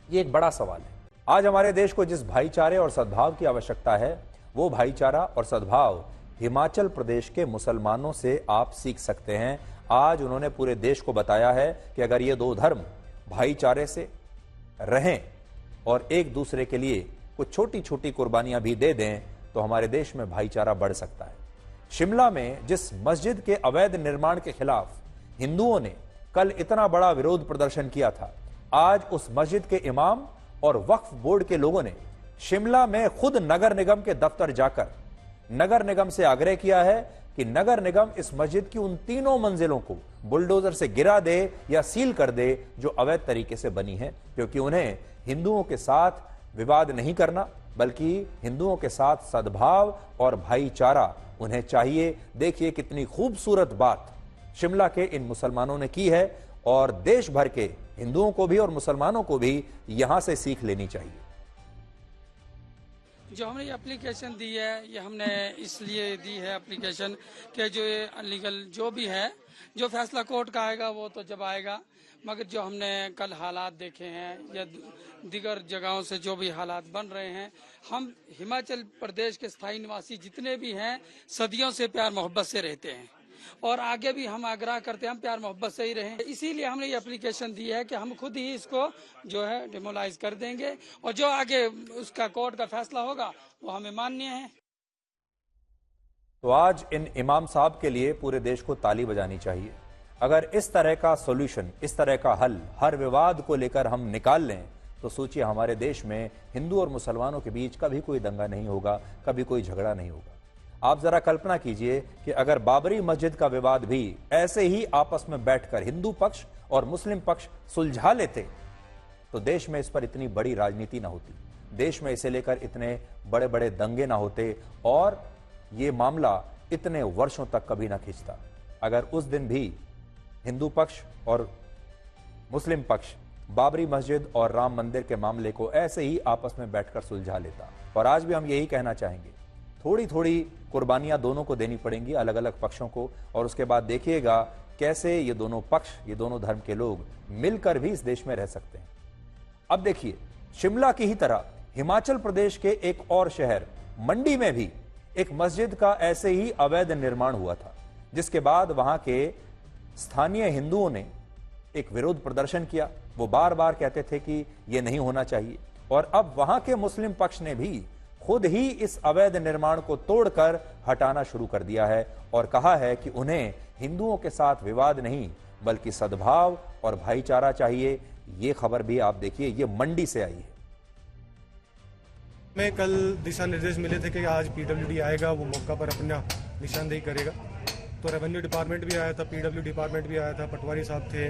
ये एक बड़ा सवाल है। आज हमारे देश को जिस भाईचारे और सद्भाव की आवश्यकता है, वो भाईचारा और सद्भाव हिमाचल प्रदेश के मुसलमानों से आप सीख सकते हैं। आज उन्होंने पूरे देश को बताया है कि अगर ये दो धर्म भाईचारे से रहें और एक दूसरे के लिए कुछ छोटी छोटी कुर्बानियां भी दे दें, तो हमारे देश में भाईचारा बढ़ सकता है। शिमला में जिस मस्जिद के अवैध निर्माण के खिलाफ हिंदुओं ने कल इतना बड़ा विरोध प्रदर्शन किया था, आज उस मस्जिद के इमाम और वक्फ बोर्ड के लोगों ने शिमला में खुद नगर निगम के दफ्तर जाकर नगर निगम से आग्रह किया है कि नगर निगम इस मस्जिद की उन 3 मंजिलों को बुलडोजर से गिरा दे या सील कर दे जो अवैध तरीके से बनी है, क्योंकि उन्हें हिंदुओं के साथ विवाद नहीं करना, बल्कि हिंदुओं के साथ सद्भाव और भाईचारा उन्हें चाहिए। देखिए कितनी खूबसूरत बात शिमला के इन मुसलमानों ने की है और देश भर के हिंदुओं को भी और मुसलमानों को भी यहां से सीख लेनी चाहिए। जो हमने ये एप्लीकेशन दी है, ये हमने इसलिए दी है एप्लीकेशन कि जो ये अनलीगल जो भी है, जो फैसला कोर्ट का आएगा वो तो जब आएगा, मगर जो हमने कल हालात देखे हैं या दीगर जगहों से जो भी हालात बन रहे हैं, हम हिमाचल प्रदेश के स्थायी निवासी जितने भी हैं सदियों से प्यार मोहब्बत से रहते हैं और आगे भी हम आग्रह करते हैं हम प्यार मोहब्बत से ही रहें। इसीलिए हमने ये एप्लीकेशन दी है कि हम खुद ही इसको जो है डिमोलाइज कर देंगे और जो आगे उसका कोर्ट का फैसला होगा वो हमें मान्य है। तो आज इन इमाम साहब के लिए पूरे देश को ताली बजानी चाहिए। अगर इस तरह का सॉल्यूशन, इस तरह का हल हर विवाद को लेकर हम निकाल लें तो सोचिए हमारे देश में हिंदू और मुसलमानों के बीच कभी कोई दंगा नहीं होगा, कभी कोई झगड़ा नहीं होगा। आप जरा कल्पना कीजिए कि अगर बाबरी मस्जिद का विवाद भी ऐसे ही आपस में बैठकर हिंदू पक्ष और मुस्लिम पक्ष सुलझा लेते तो देश में इस पर इतनी बड़ी राजनीति ना होती, देश में इसे लेकर इतने बड़े बड़े दंगे ना होते और ये मामला इतने वर्षों तक कभी ना खिंचता। अगर उस दिन भी हिंदू पक्ष और मुस्लिम पक्ष बाबरी मस्जिद और राम मंदिर के मामले को ऐसे ही आपस में बैठकर सुलझा लेता। और आज भी हम यही कहना चाहेंगे, थोड़ी थोड़ी कुर्बानियां दोनों को देनी पड़ेंगी, अलग अलग पक्षों को, और उसके बाद देखिएगा कैसे ये दोनों पक्ष, ये दोनों धर्म के लोग मिलकर भी इस देश में रह सकते हैं। अब देखिए, शिमला की ही तरह हिमाचल प्रदेश के एक और शहर मंडी में भी एक मस्जिद का ऐसे ही अवैध निर्माण हुआ था, जिसके बाद वहां के स्थानीय हिंदुओं ने एक विरोध प्रदर्शन किया। वो बार बार कहते थे कि यह नहीं होना चाहिए, और अब वहां के मुस्लिम पक्ष ने भी खुद ही इस अवैध निर्माण को तोड़कर हटाना शुरू कर दिया है और कहा है कि उन्हें हिंदुओं के साथ विवाद नहीं बल्कि सद्भाव और भाईचारा चाहिए। ये खबर भी आप देखिए, ये मंडी से आई है। मैं कल दिशा निर्देश मिले थे कि आज पीडब्ल्यूडी आएगा, वो मौका पर अपना निशानदेही करेगा। तो रेवेन्यू डिपार्टमेंट भी आया था, पीडब्ल्यू डिपार्टमेंट भी आया था, पटवारी साहब थे,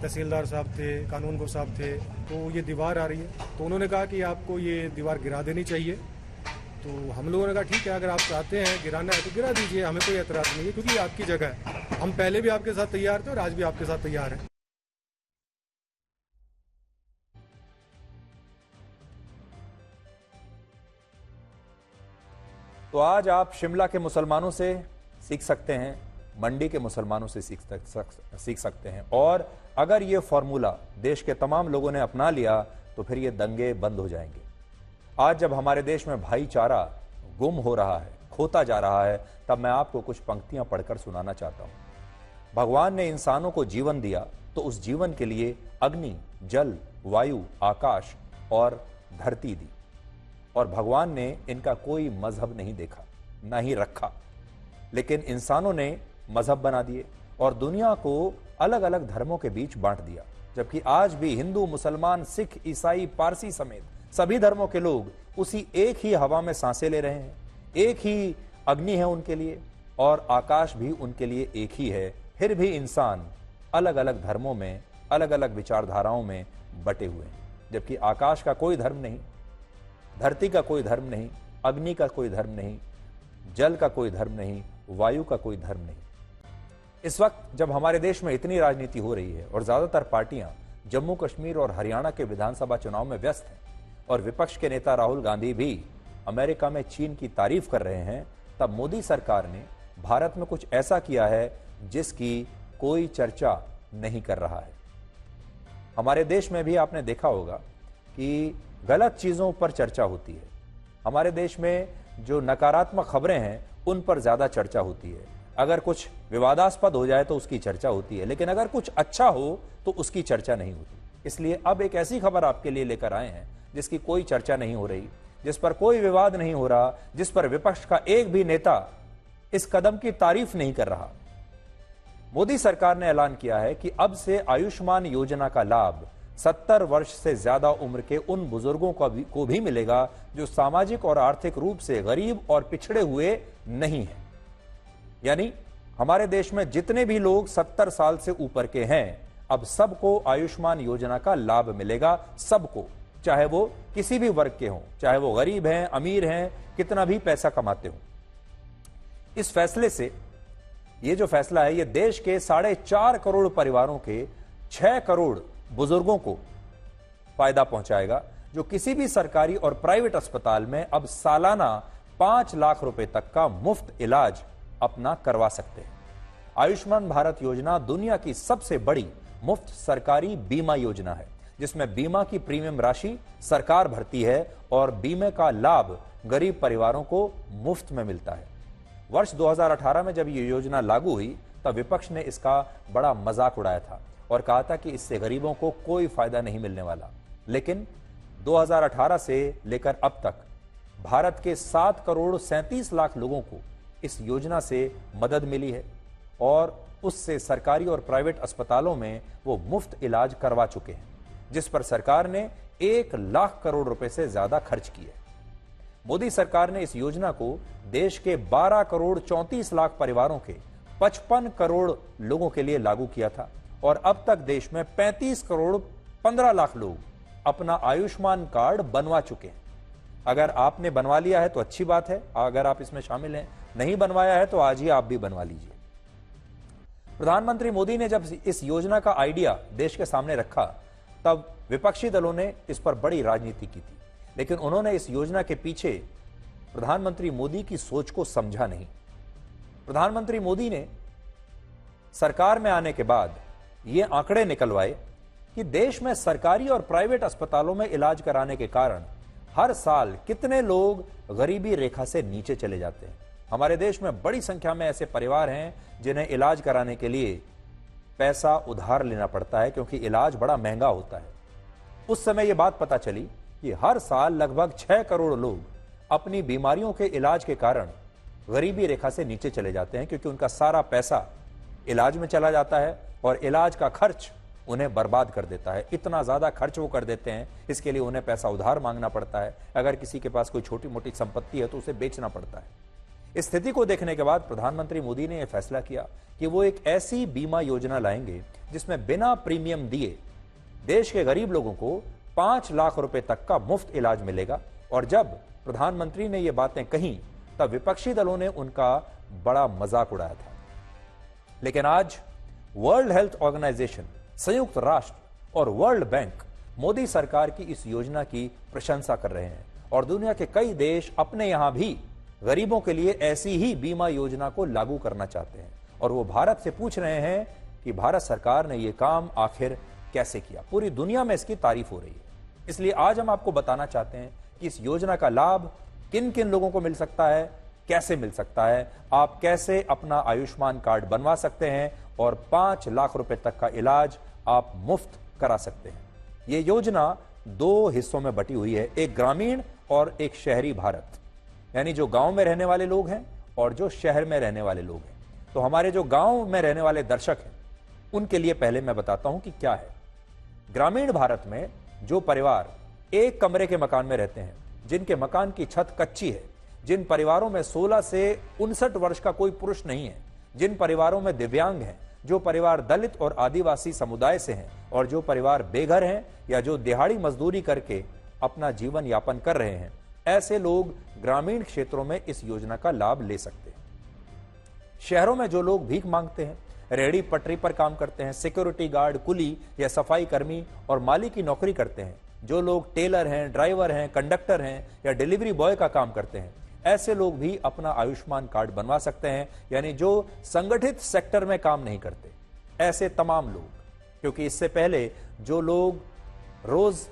तहसीलदार साहब थे, कानून गो साहब थे। तो ये दीवार आ रही है, तो उन्होंने कहा कि आपको ये दीवार गिरा देनी चाहिए। तो हम लोगों ने कहा ठीक है, अगर आप चाहते हैं गिराना है तो गिरा दीजिए, हमें कोई एतराज़ नहीं है, क्योंकि ये आपकी जगह है। हम पहले भी आपके साथ तैयार थे और आज भी आपके साथ तैयार हैं। तो आज आप शिमला के मुसलमानों से सीख सकते हैं, मंडी के मुसलमानों से सीख सकते हैं, और अगर ये फॉर्मूला देश के तमाम लोगों ने अपना लिया तो फिर ये दंगे बंद हो जाएंगे। आज जब हमारे देश में भाईचारा गुम हो रहा है, खोता जा रहा है, तब मैं आपको कुछ पंक्तियां पढ़कर सुनाना चाहता हूं। भगवान ने इंसानों को जीवन दिया तो उस जीवन के लिए अग्नि, जल, वायु, आकाश और धरती दी, और भगवान ने इनका कोई मजहब नहीं देखा, ना ही रखा, लेकिन इंसानों ने मजहब बना दिए और दुनिया को अलग अलग धर्मों के बीच बांट दिया। जबकि आज भी हिंदू, मुसलमान, सिख, ईसाई, पारसी समेत सभी धर्मों के लोग उसी एक ही हवा में सांसें ले रहे हैं, एक ही अग्नि है उनके लिए और आकाश भी उनके लिए एक ही है। फिर भी इंसान अलग अलग धर्मों में, अलग अलग विचारधाराओं में बटे हुए हैं। जबकि आकाश का कोई धर्म नहीं, धरती का कोई धर्म नहीं, अग्नि का कोई धर्म नहीं, जल का कोई धर्म नहीं, वायु का कोई धर्म नहीं। इस वक्त जब हमारे देश में इतनी राजनीति हो रही है और ज्यादातर पार्टियां जम्मू कश्मीर और हरियाणा के विधानसभा चुनाव में व्यस्त हैं और विपक्ष के नेता राहुल गांधी भी अमेरिका में चीन की तारीफ कर रहे हैं, तब मोदी सरकार ने भारत में कुछ ऐसा किया है जिसकी कोई चर्चा नहीं कर रहा है। हमारे देश में भी आपने देखा होगा कि गलत चीजों पर चर्चा होती है। हमारे देश में जो नकारात्मक खबरें हैं उन पर ज्यादा चर्चा होती है। अगर कुछ विवादास्पद हो जाए तो उसकी चर्चा होती है, लेकिन अगर कुछ अच्छा हो तो उसकी चर्चा नहीं होती। इसलिए अब एक ऐसी खबर आपके लिए लेकर आए हैं जिसकी कोई चर्चा नहीं हो रही, जिस पर कोई विवाद नहीं हो रहा, जिस पर विपक्ष का एक भी नेता इस कदम की तारीफ नहीं कर रहा। मोदी सरकार ने ऐलान किया है कि अब से आयुष्मान योजना का लाभ 70 वर्ष से ज्यादा उम्र के उन बुजुर्गों को भी मिलेगा जो सामाजिक और आर्थिक रूप से गरीब और पिछड़े हुए नहीं हैं। यानी हमारे देश में जितने भी लोग 70 साल से ऊपर के हैं, अब सबको आयुष्मान योजना का लाभ मिलेगा। सबको, चाहे वो किसी भी वर्ग के हों, चाहे वो गरीब हैं, अमीर हैं, कितना भी पैसा कमाते हों। इस फैसले से, ये जो फैसला है, ये देश के 4.5 करोड़ परिवारों के 6 करोड़ बुजुर्गों को फायदा पहुंचाएगा, जो किसी भी सरकारी और प्राइवेट अस्पताल में अब सालाना 5 लाख रुपए तक का मुफ्त इलाज अपना करवा सकते हैं। आयुष्मान भारत योजना दुनिया की सबसे बड़ी मुफ्त सरकारी बीमा योजना है, जिसमें बीमा की प्रीमियम राशि सरकार भरती है और बीमे का लाभ गरीब परिवारों को मुफ्त में मिलता है। वर्ष 2018 में जब यह योजना लागू हुई तब विपक्ष ने इसका बड़ा मजाक उड़ाया था और कहा था कि इससे गरीबों को कोई फायदा नहीं मिलने वाला। लेकिन 2018 से लेकर अब तक भारत के 7 करोड़ 37 लाख लोगों को इस योजना से मदद मिली है और उससे सरकारी और प्राइवेट अस्पतालों में वो मुफ्त इलाज करवा चुके हैं, जिस पर सरकार ने 1 लाख करोड़ रुपए से ज्यादा खर्च किए। मोदी सरकार ने इस योजना को देश के 12 करोड़ 34 लाख परिवारों के 55 करोड़ लोगों के लिए लागू किया था और अब तक देश में 35 करोड़ 15 लाख लोग अपना आयुष्मान कार्ड बनवा चुके हैं। अगर आपने बनवा लिया है तो अच्छी बात है, अगर आप इसमें शामिल हैं, नहीं बनवाया है तो आज ही आप भी बनवा लीजिए। प्रधानमंत्री मोदी ने जब इस योजना का आइडिया देश के सामने रखा तब विपक्षी दलों ने इस पर बड़ी राजनीति की थी, लेकिन उन्होंने इस योजना के पीछे प्रधानमंत्री मोदी की सोच को समझा नहीं। प्रधानमंत्री मोदी ने सरकार में आने के बाद ये आंकड़े निकलवाए कि देश में सरकारी और प्राइवेट अस्पतालों में इलाज कराने के कारण हर साल कितने लोग गरीबी रेखा से नीचे चले जाते हैं। हमारे देश में बड़ी संख्या में ऐसे परिवार हैं जिन्हें इलाज कराने के लिए पैसा उधार लेना पड़ता है, क्योंकि इलाज बड़ा महंगा होता है। उस समय यह बात पता चली कि हर साल लगभग 6 करोड़ लोग अपनी बीमारियों के इलाज के कारण गरीबी रेखा से नीचे चले जाते हैं, क्योंकि उनका सारा पैसा इलाज में चला जाता है और इलाज का खर्च उन्हें बर्बाद कर देता है। इतना ज्यादा खर्च वो कर देते हैं, इसके लिए उन्हें पैसा उधार मांगना पड़ता है। अगर किसी के पास कोई छोटी मोटी संपत्ति है तो उसे बेचना पड़ता है। इस स्थिति को देखने के बाद प्रधानमंत्री मोदी ने यह फैसला किया कि वो एक ऐसी बीमा योजना लाएंगे जिसमें बिना प्रीमियम दिए देश के गरीब लोगों को 5 लाख रुपए तक का मुफ्त इलाज मिलेगा। और जब प्रधानमंत्री ने ये बातें कही तब विपक्षी दलों ने उनका बड़ा मजाक उड़ाया था। लेकिन आज वर्ल्ड हेल्थ ऑर्गेनाइजेशन, संयुक्त राष्ट्र और वर्ल्ड बैंक मोदी सरकार की इस योजना की प्रशंसा कर रहे हैं और दुनिया के कई देश अपने यहां भी गरीबों के लिए ऐसी ही बीमा योजना को लागू करना चाहते हैं और वो भारत से पूछ रहे हैं कि भारत सरकार ने यह काम आखिर कैसे किया। पूरी दुनिया में इसकी तारीफ हो रही है। इसलिए आज हम आपको बताना चाहते हैं कि इस योजना का लाभ किन किन लोगों को मिल सकता है, कैसे मिल सकता है, आप कैसे अपना आयुष्मान कार्ड बनवा सकते हैं और 5 लाख रुपए तक का इलाज आप मुफ्त करा सकते हैं। यह योजना 2 हिस्सों में बटी हुई है, एक ग्रामीण और एक शहरी भारत, यानी जो गांव में रहने वाले लोग हैं और जो शहर में रहने वाले लोग हैं। तो हमारे जो गांव में रहने वाले दर्शक हैं उनके लिए पहले मैं बताता हूं कि क्या है। ग्रामीण भारत में जो परिवार एक कमरे के मकान में रहते हैं, जिनके मकान की छत कच्ची है, जिन परिवारों में 16 से 59 वर्ष का कोई पुरुष नहीं है, जिन परिवारों में दिव्यांग हैं, जो परिवार दलित और आदिवासी समुदाय से हैं और जो परिवार बेघर हैं या जो दिहाड़ी मजदूरी करके अपना जीवन यापन कर रहे हैं, ऐसे लोग ग्रामीण क्षेत्रों में इस योजना का लाभ ले सकते हैं। शहरों में जो लोग भीख मांगते हैं, रेहड़ी पटरी पर काम करते हैं, सिक्योरिटी गार्ड, कुली या सफाई कर्मी और माली की नौकरी करते हैं, जो लोग टेलर हैं, ड्राइवर हैं, कंडक्टर हैं या डिलीवरी बॉय का काम करते हैं, ऐसे लोग भी अपना आयुष्मान कार्ड बनवा सकते हैं। यानी जो संगठित सेक्टर में काम नहीं करते, ऐसे तमाम लोग, क्योंकि इससे पहले जो लोग रोज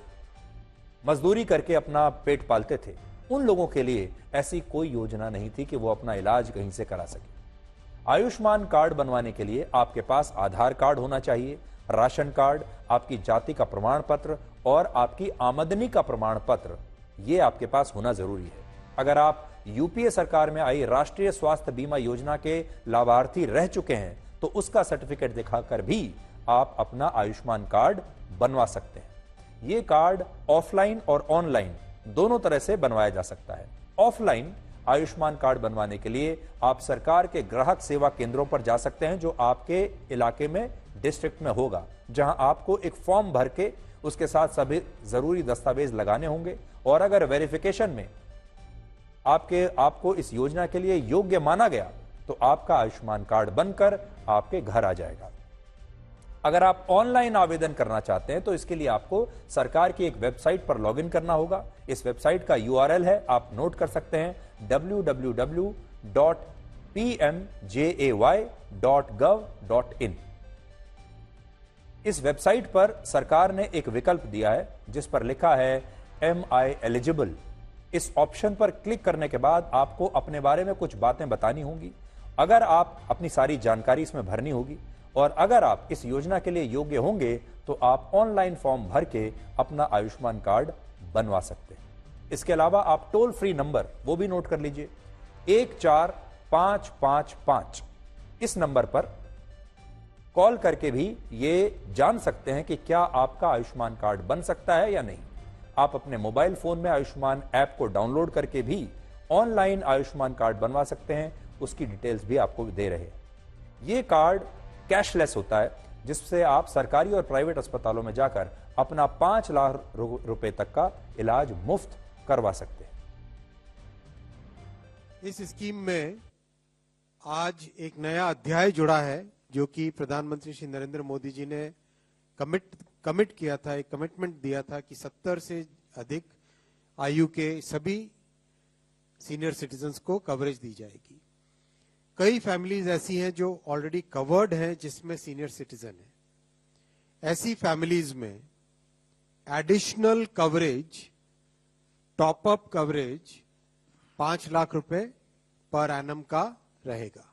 मजदूरी करके अपना पेट पालते थे, उन लोगों के लिए ऐसी कोई योजना नहीं थी कि वो अपना इलाज कहीं से करा सके। आयुष्मान कार्ड बनवाने के लिए आपके पास आधार कार्ड होना चाहिए, राशन कार्ड, आपकी जाति का प्रमाण पत्र और आपकी आमदनी का प्रमाण पत्र, ये आपके पास होना जरूरी है। अगर आप यूपीए सरकार में आई राष्ट्रीय स्वास्थ्य बीमा योजना के लाभार्थी रह चुके हैं तो उसका सर्टिफिकेट दिखाकर भी आप अपना आयुष्मान कार्ड बनवा सकते हैं। ये कार्ड ऑफलाइन और ऑनलाइन दोनों तरह से बनवाया जा सकता है। ऑफलाइन आयुष्मान कार्ड बनवाने के लिए आप सरकार के ग्राहक सेवा केंद्रों पर जा सकते हैं, जो आपके इलाके में, डिस्ट्रिक्ट में होगा, जहां आपको एक फॉर्म भर के उसके साथ सभी जरूरी दस्तावेज लगाने होंगे और अगर वेरिफिकेशन में आपको इस योजना के लिए योग्य माना गया तो आपका आयुष्मान कार्ड बनकर आपके घर आ जाएगा। अगर आप ऑनलाइन आवेदन करना चाहते हैं तो इसके लिए आपको सरकार की एक वेबसाइट पर लॉगिन करना होगा। इस वेबसाइट का URL है, आप नोट कर सकते हैं, www.pmjay.gov.in। इस वेबसाइट पर सरकार ने एक विकल्प दिया है जिस पर लिखा है MI एलिजिबल। इस ऑप्शन पर क्लिक करने के बाद आपको अपने बारे में कुछ बातें बतानी होंगी। अगर आप अपनी सारी जानकारी इसमें भरनी होगी और अगर आप इस योजना के लिए योग्य होंगे तो आप ऑनलाइन फॉर्म भर के अपना आयुष्मान कार्ड बनवा सकते हैं। इसके अलावा आप टोल फ्री नंबर वो भी नोट कर लीजिए, 14555। इस नंबर पर कॉल करके भी ये जान सकते हैं कि क्या आपका आयुष्मान कार्ड बन सकता है या नहीं। आप अपने मोबाइल फोन में आयुष्मान ऐप को डाउनलोड करके भी ऑनलाइन आयुष्मान कार्ड बनवा सकते हैं। उसकी डिटेल्स भी आपको दे रहे हैं। ये कार्ड कैशलेस होता है जिससे आप सरकारी और प्राइवेट अस्पतालों में जाकर अपना 5 लाख रुपए तक का इलाज मुफ्त करवा सकते हैं। इस स्कीम में आज एक नया अध्याय जुड़ा है जो कि प्रधानमंत्री श्री नरेंद्र मोदी जी ने कमिट किया था, एक कमिटमेंट दिया था कि 70 से अधिक आयु के सभी सीनियर सिटीजन्स को कवरेज दी जाएगी। कई फैमिलीज ऐसी हैं जो ऑलरेडी कवर्ड हैं जिसमें सीनियर सिटीजन है। ऐसी फैमिलीज में additional coverage, top up coverage 5 lakh रुपए पर एनम का रहेगा।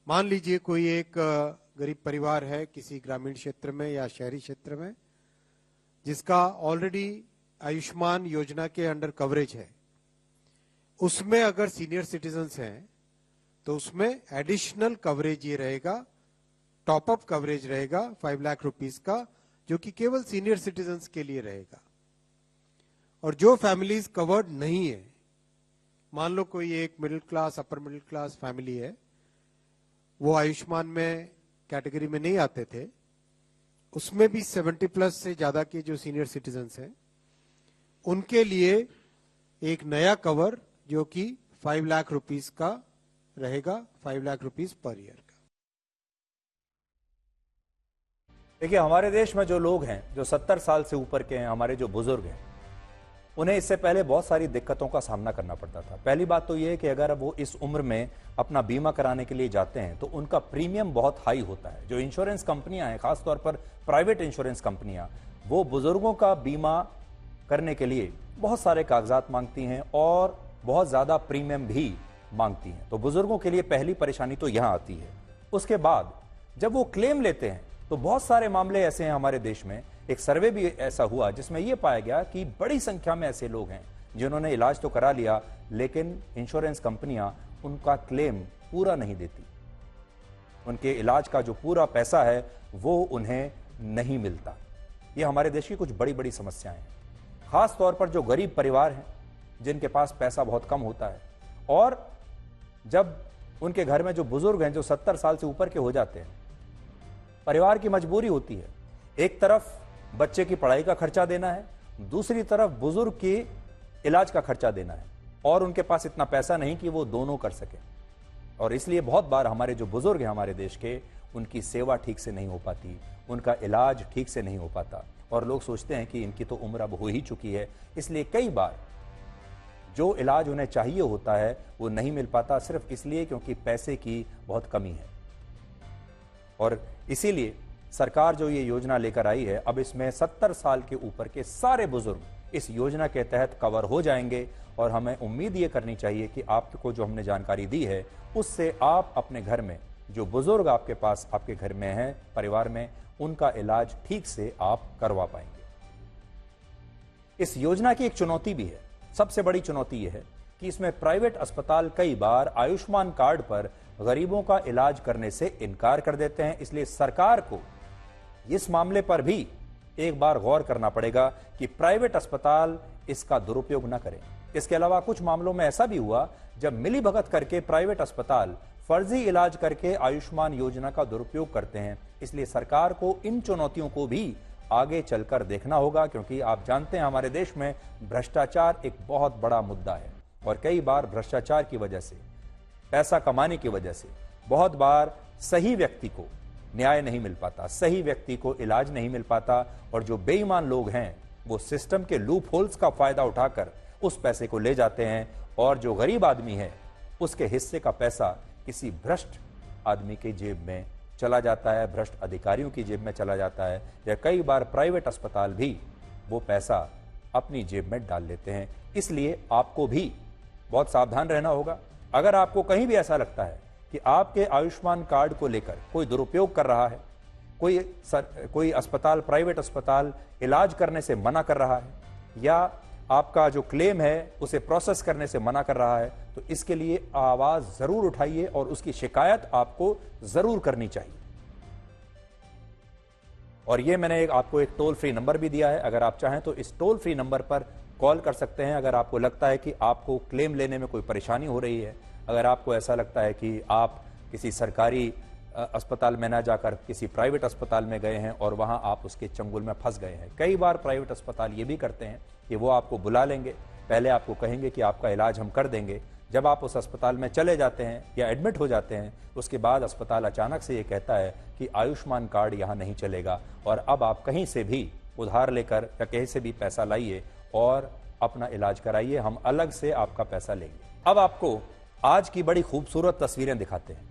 मान लीजिए कोई एक गरीब परिवार है किसी ग्रामीण क्षेत्र में या शहरी क्षेत्र में जिसका ऑलरेडी आयुष्मान योजना के अंडर कवरेज है, उसमें अगर सीनियर सिटीजन्स हैं तो उसमें एडिशनल कवरेज ये रहेगा, टॉप अप कवरेज रहेगा 5 लाख रुपीस का, जो कि केवल सीनियर सिटीजन्स के लिए रहेगा। और जो फैमिलीज कवर्ड नहीं है, मान लो कोई एक middle class, upper middle class family है, वो आयुष्मान में कैटेगरी में नहीं आते थे, उसमें भी 70 प्लस से ज्यादा के जो सीनियर सिटीजन्स हैं उनके लिए एक नया कवर जो कि 5 लाख रुपीस का रहेगा, 5 लाख रुपीस पर ईयर का। देखिए, हमारे देश में जो लोग हैं जो 70 साल से ऊपर के हैं, हमारे जो बुजुर्ग हैं, उन्हें इससे पहले बहुत सारी दिक्कतों का सामना करना पड़ता था। पहली बात तो यह है कि अगर वो इस उम्र में अपना बीमा कराने के लिए जाते हैं तो उनका प्रीमियम बहुत हाई होता है। जो इंश्योरेंस कंपनियां हैं, खासतौर पर प्राइवेट इंश्योरेंस कंपनियां, वो बुजुर्गों का बीमा करने के लिए बहुत सारे कागजात मांगती हैं और बहुत ज्यादा प्रीमियम भी मांगती हैं। तो बुजुर्गों के लिए पहली परेशानी तो यहां आती है। उसके बाद जब वो क्लेम लेते हैं तो बहुत सारे मामले ऐसे हैं हमारे देश में। एक सर्वे भी ऐसा हुआ जिसमें यह पाया गया कि बड़ी संख्या में ऐसे लोग हैं जिन्होंने इलाज तो करा लिया लेकिन इंश्योरेंस कंपनियां उनका क्लेम पूरा नहीं देती। उनके इलाज का जो पूरा पैसा है वो उन्हें नहीं मिलता। ये हमारे देश की कुछ बड़ी बड़ी समस्याएं हैं। खास तौर पर जो गरीब परिवार हैं जिनके पास पैसा बहुत कम होता है और जब उनके घर में जो बुजुर्ग हैं जो 70 साल से ऊपर के हो जाते हैं, परिवार की मजबूरी होती है, एक तरफ बच्चे की पढ़ाई का खर्चा देना है, दूसरी तरफ बुजुर्ग की इलाज का खर्चा देना है और उनके पास इतना पैसा नहीं कि वो दोनों कर सके। और इसलिए बहुत बार हमारे जो बुजुर्ग हैं हमारे देश के, उनकी सेवा ठीक से नहीं हो पाती, उनका इलाज ठीक से नहीं हो पाता और लोग सोचते हैं कि इनकी तो उम्र अब हो ही चुकी है, इसलिए कई बार जो इलाज उन्हें चाहिए होता है वो नहीं मिल पाता, सिर्फ इसलिए क्योंकि पैसे की बहुत कमी है। और इसीलिए सरकार जो ये योजना लेकर आई है, अब इसमें 70 साल के ऊपर के सारे बुजुर्ग इस योजना के तहत कवर हो जाएंगे और हमें उम्मीद ये करनी चाहिए कि आपको जो हमने जानकारी दी है उससे आप अपने घर में जो बुजुर्ग आपके पास आपके घर में हैं, परिवार में, उनका इलाज ठीक से आप करवा पाएंगे। इस योजना की एक चुनौती भी है। सबसे बड़ी चुनौती यह है कि इसमें प्राइवेट अस्पताल कई बार आयुष्मान कार्ड पर गरीबों का इलाज करने से इनकार कर देते हैं। इसलिए सरकार को इस मामले पर भी एक बार गौर करना पड़ेगा कि प्राइवेट अस्पताल इसका दुरुपयोग न करें। इसके अलावा कुछ मामलों में ऐसा भी हुआ जब मिलीभगत करके प्राइवेट अस्पताल फर्जी इलाज करके आयुष्मान योजना का दुरुपयोग करते हैं। इसलिए सरकार को इन चुनौतियों को भी आगे चलकर देखना होगा, क्योंकि आप जानते हैं हमारे देश में भ्रष्टाचार एक बहुत बड़ा मुद्दा है और कई बार भ्रष्टाचार की वजह से, पैसा कमाने की वजह से बहुत बार सही व्यक्ति को न्याय नहीं मिल पाता, सही व्यक्ति को इलाज नहीं मिल पाता, और जो बेईमान लोग हैं वो सिस्टम के लूप होल्स का फायदा उठाकर उस पैसे को ले जाते हैं, और जो गरीब आदमी है उसके हिस्से का पैसा किसी भ्रष्ट आदमी की जेब में चला जाता है, भ्रष्ट अधिकारियों की जेब में चला जाता है, या कई बार प्राइवेट अस्पताल भी वो पैसा अपनी जेब में डाल लेते हैं। इसलिए आपको भी बहुत सावधान रहना होगा। अगर आपको कहीं भी ऐसा लगता है कि आपके आयुष्मान कार्ड को लेकर कोई दुरुपयोग कर रहा है, कोई अस्पताल, प्राइवेट अस्पताल इलाज करने से मना कर रहा है, या आपका जो क्लेम है उसे प्रोसेस करने से मना कर रहा है, तो इसके लिए आवाज जरूर उठाइए और उसकी शिकायत आपको जरूर करनी चाहिए। और ये मैंने आपको एक टोल फ्री नंबर भी दिया है, अगर आप चाहें तो इस टोल फ्री नंबर पर कॉल कर सकते हैं। अगर आपको लगता है कि आपको क्लेम लेने में कोई परेशानी हो रही है, अगर आपको ऐसा लगता है कि आप किसी सरकारी अस्पताल में ना जाकर किसी प्राइवेट अस्पताल में गए हैं और वहां आप उसके चंगुल में फंस गए हैं। कई बार प्राइवेट अस्पताल ये भी करते हैं कि वो आपको बुला लेंगे, पहले आपको कहेंगे कि आपका इलाज हम कर देंगे। जब आप उस अस्पताल में चले जाते हैं या एडमिट हो जाते हैं, उसके बाद अस्पताल अचानक से ये कहता है कि आयुष्मान कार्ड यहाँ नहीं चलेगा, और अब आप कहीं से भी उधार लेकर या कहीं से भी पैसा लाइए और अपना इलाज कराइए, हम अलग से आपका पैसा लेंगे। अब आपको आज की बड़ी खूबसूरत तस्वीरें दिखाते हैं।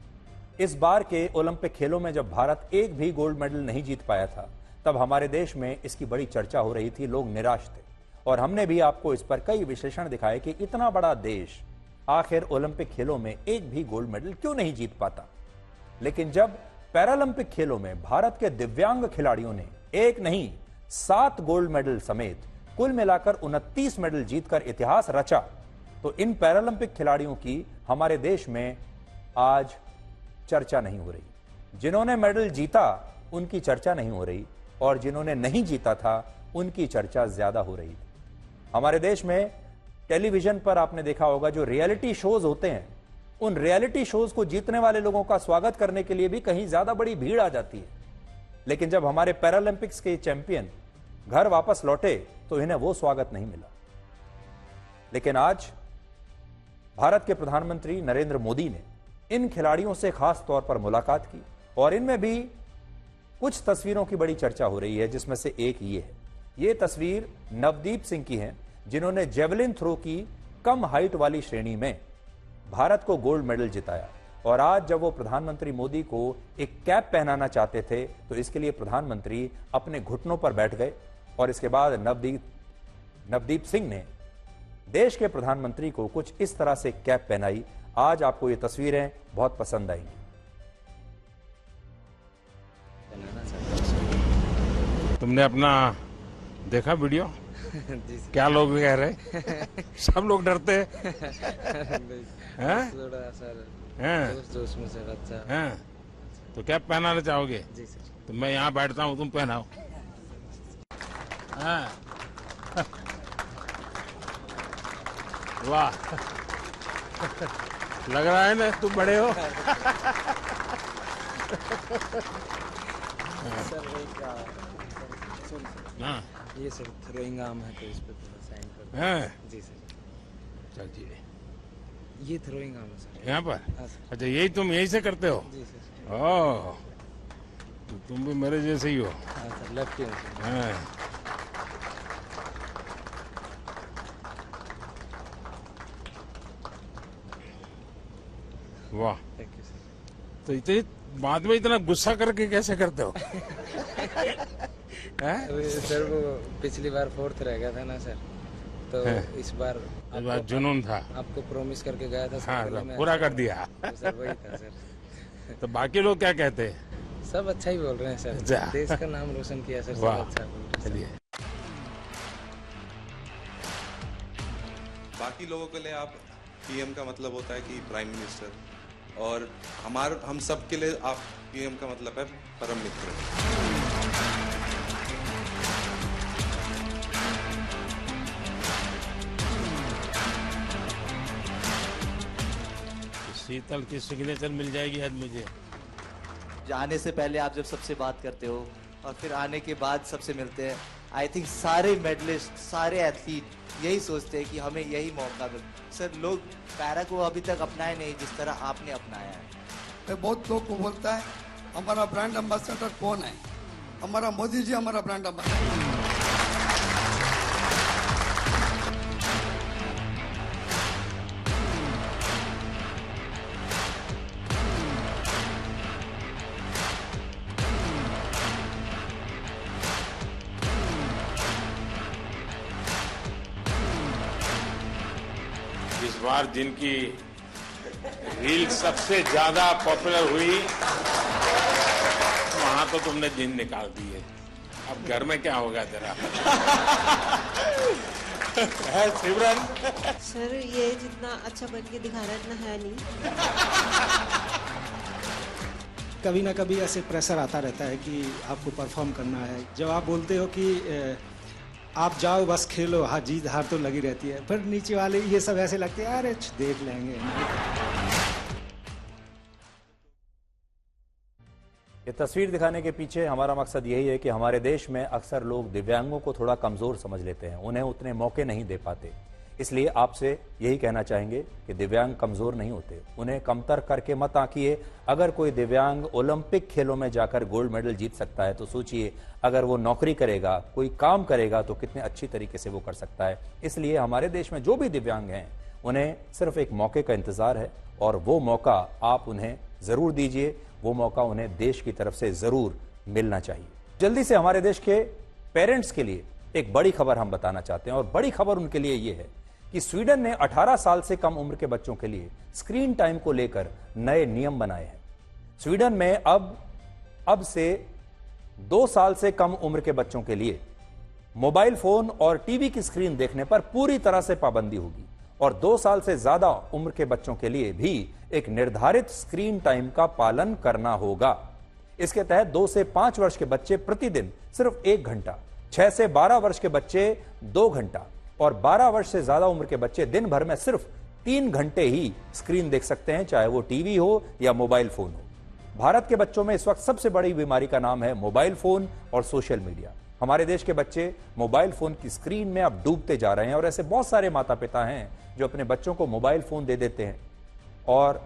इस बार के ओलंपिक खेलों में जब भारत एक भी गोल्ड मेडल नहीं जीत पाया था, तब हमारे देश में इसकी बड़ी चर्चा हो रही थी, लोग निराश थे, और हमने भी आपको इस पर कई विश्लेषण दिखाए कि इतना बड़ा देश आखिर ओलंपिक खेलों में एक भी गोल्ड मेडल क्यों नहीं जीत पाता। लेकिन जब पैरालंपिक खेलों में भारत के दिव्यांग खिलाड़ियों ने एक नहीं 7 गोल्ड मेडल समेत कुल मिलाकर 29 मेडल जीतकर इतिहास रचा, तो इन पैरालंपिक खिलाड़ियों की हमारे देश में आज चर्चा नहीं हो रही। जिन्होंने मेडल जीता उनकी चर्चा नहीं हो रही, और जिन्होंने नहीं जीता था उनकी चर्चा ज्यादा हो रही। हमारे देश में टेलीविजन पर आपने देखा होगा जो रियलिटी शोज होते हैं, उन रियलिटी शोज को जीतने वाले लोगों का स्वागत करने के लिए भी कहीं ज्यादा बड़ी भीड़ आ जाती है। लेकिन जब हमारे पैरालंपिक्स के चैंपियन घर वापस लौटे तो इन्हें वो स्वागत नहीं मिला। लेकिन आज भारत के प्रधानमंत्री नरेंद्र मोदी ने इन खिलाड़ियों से खास तौर पर मुलाकात की, और इनमें भी कुछ तस्वीरों की बड़ी चर्चा हो रही है, जिसमें से एक ये है। ये तस्वीर नवदीप सिंह की है, जिन्होंने जेवलिन थ्रो की कम हाइट वाली श्रेणी में भारत को गोल्ड मेडल जिताया। और आज जब वो प्रधानमंत्री मोदी को एक कैप पहनाना चाहते थे, तो इसके लिए प्रधानमंत्री अपने घुटनों पर बैठ गए, और इसके बाद नवदीप सिंह ने देश के प्रधानमंत्री को कुछ इस तरह से कैप पहनाई। आज आपको ये तस्वीरें बहुत पसंद आएंगी। तुमने अपना देखा वीडियो? क्या लोग कह रहे? सब लोग डरते हैं। जोश में से बच्चा। हैं? तो कैप पहनाना चाहोगे? जी सर। तो मैं यहाँ बैठता हूँ, तुम पहनाओ। हाँ। वाह, लग रहा है ना तुम बड़े हो। सर वही क्या? हाँ, ये सर थ्रोइंग आर्म है, तो इस पे थोड़ा साइन कर दो। हैं? जी सर। चलिए, ये थ्रोइंग आर्म है सर। यहाँ पर? हाँ सर। अच्छा, यही तुम यहीं से करते हो? जी सर। ओह, तो तुम भी मेरे जैसे ही हो। हाँ सर, लेफ्ट हूँ सर। हाँ। वाह, थैंक यू सर। तो इतने बाद में इतना गुस्सा करके कैसे करते हो? सर वो पिछली बार 4th रह गया था ना सर, तो इस बार जुनून था, आपको प्रॉमिस करके गया था। हाँ, पूरा कर दिया। तो सर वही था सर। तो बाकी लोग क्या कहते हैं? सब अच्छा ही बोल रहे हैं सर, देश का नाम रोशन किया सर, सब अच्छा बोल रहे हैं। चलिए, बाकी लोगों के लिए आप पीएम का मतलब होता है कि प्राइम मिनिस्टर, और हम सब के लिए आप पीएम का मतलब है परम मित्र। शीतल की सिग्नेचर मिल जाएगी आज मुझे। आने से पहले आप जब सबसे बात करते हो और फिर आने के बाद सबसे मिलते हैं, आई थिंक सारे मेडलिस्ट, सारे एथलीट यही सोचते हैं कि हमें यही मौका मिले। सर, लोग पैरा को अभी तक अपनाए नहीं जिस तरह आपने अपनाया है। बहुत लोग को बोलता है हमारा ब्रांड एम्बेसडर कौन है? हमारा मोदी जी हमारा ब्रांड एम्बेसडर। इस बार जिनकी रील सबसे ज्यादा पॉपुलर हुई वहां तो तुमने दिन निकाल दिए। अब घर में क्या होगा तेरा? है सिमरन? सर ये जितना अच्छा बन के दिखा रहा है इतना है नहीं। कभी ना कभी ऐसे प्रेशर आता रहता है कि आपको परफॉर्म करना है। जब आप बोलते हो कि आप जाओ बस खेलो, हाँ जीत हार तो लगी रहती है, फिर नीचे वाले ये सब ऐसे लगते हैं अरे देख लेंगे। ये तस्वीर दिखाने के पीछे हमारा मकसद यही है कि हमारे देश में अक्सर लोग दिव्यांगों को थोड़ा कमजोर समझ लेते हैं, उन्हें उतने मौके नहीं दे पाते। इसलिए आपसे यही कहना चाहेंगे कि दिव्यांग कमजोर नहीं होते, उन्हें कमतर करके मत आंकिए। अगर कोई दिव्यांग ओलंपिक खेलों में जाकर गोल्ड मेडल जीत सकता है तो सोचिए अगर वो नौकरी करेगा, कोई काम करेगा तो कितने अच्छी तरीके से वो कर सकता है। इसलिए हमारे देश में जो भी दिव्यांग हैं उन्हें सिर्फ एक मौके का इंतजार है और वो मौका आप उन्हें जरूर दीजिए, वो मौका उन्हें देश की तरफ से जरूर मिलना चाहिए। जल्दी से हमारे देश के पेरेंट्स के लिए एक बड़ी खबर हम बताना चाहते हैं और बड़ी खबर उनके लिए ये है कि स्वीडन ने 18 साल से कम उम्र के बच्चों के लिए स्क्रीन टाइम को लेकर नए नियम बनाए हैं। स्वीडन में अब से 2 साल से कम उम्र के बच्चों के लिए मोबाइल फोन और टीवी की स्क्रीन देखने पर पूरी तरह से पाबंदी होगी और 2 साल से ज्यादा उम्र के बच्चों के लिए भी एक निर्धारित स्क्रीन टाइम का पालन करना होगा। इसके तहत 2 से 5 वर्ष के बच्चे प्रतिदिन सिर्फ 1 घंटा, 6 से 12 वर्ष के बच्चे 2 घंटा और 12 वर्ष से ज्यादा उम्र के बच्चे दिन भर में सिर्फ 3 घंटे ही स्क्रीन देख सकते हैं, चाहे वो टीवी हो या मोबाइल फोन हो। भारत के बच्चों में इस वक्त सबसे बड़ी बीमारी का नाम है मोबाइल फोन और सोशल मीडिया। हमारे देश के बच्चे मोबाइल फोन की स्क्रीन में अब डूबते जा रहे हैं और ऐसे बहुत सारे माता पिता हैं जो अपने बच्चों को मोबाइल फोन दे देते हैं और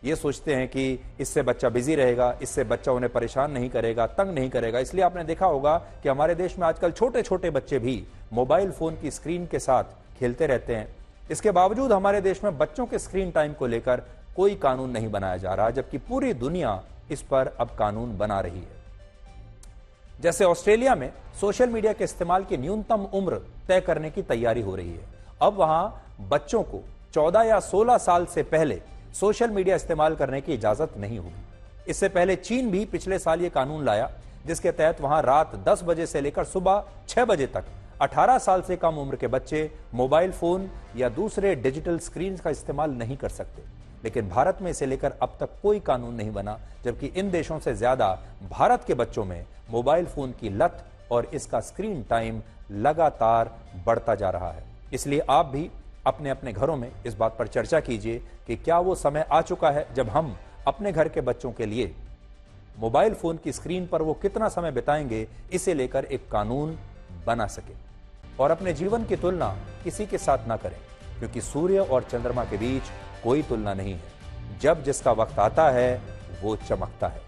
ये सोचते हैं कि इससे बच्चा बिजी रहेगा, इससे बच्चा उन्हें परेशान नहीं करेगा, तंग नहीं करेगा। इसलिए आपने देखा होगा कि हमारे देश में आजकल छोटे छोटे बच्चे भी मोबाइल फोन की स्क्रीन के साथ खेलते रहते हैं। इसके बावजूद हमारे देश में बच्चों के स्क्रीन टाइम को लेकर कोई कानून नहीं बनाया जा रहा, जबकि पूरी दुनिया इस पर अब कानून बना रही है। जैसे ऑस्ट्रेलिया में सोशल मीडिया के इस्तेमाल की न्यूनतम उम्र तय करने की तैयारी हो रही है। अब वहां बच्चों को 14 या 16 साल से पहले सोशल मीडिया इस्तेमाल करने की इजाजत नहीं होगी। इससे पहले चीन भी पिछले साल ये कानून लाया जिसके तहत वहां रात 10 बजे से लेकर सुबह 6 बजे तक 18 साल से कम उम्र के बच्चे मोबाइल फोन या दूसरे डिजिटल स्क्रीन का इस्तेमाल नहीं कर सकते। लेकिन भारत में इसे लेकर अब तक कोई कानून नहीं बना, जबकि इन देशों से ज्यादा भारत के बच्चों में मोबाइल फोन की लत और इसका स्क्रीन टाइम लगातार बढ़ता जा रहा है। इसलिए आप भी अपने अपने घरों में इस बात पर चर्चा कीजिए कि क्या वो समय आ चुका है जब हम अपने घर के बच्चों के लिए मोबाइल फोन की स्क्रीन पर वो कितना समय बिताएंगे इसे लेकर एक कानून बना सके और अपने जीवन की तुलना किसी के साथ ना करें, क्योंकि सूर्य और चंद्रमा के बीच कोई तुलना नहीं है। जब जिसका वक्त आता है वो चमकता है।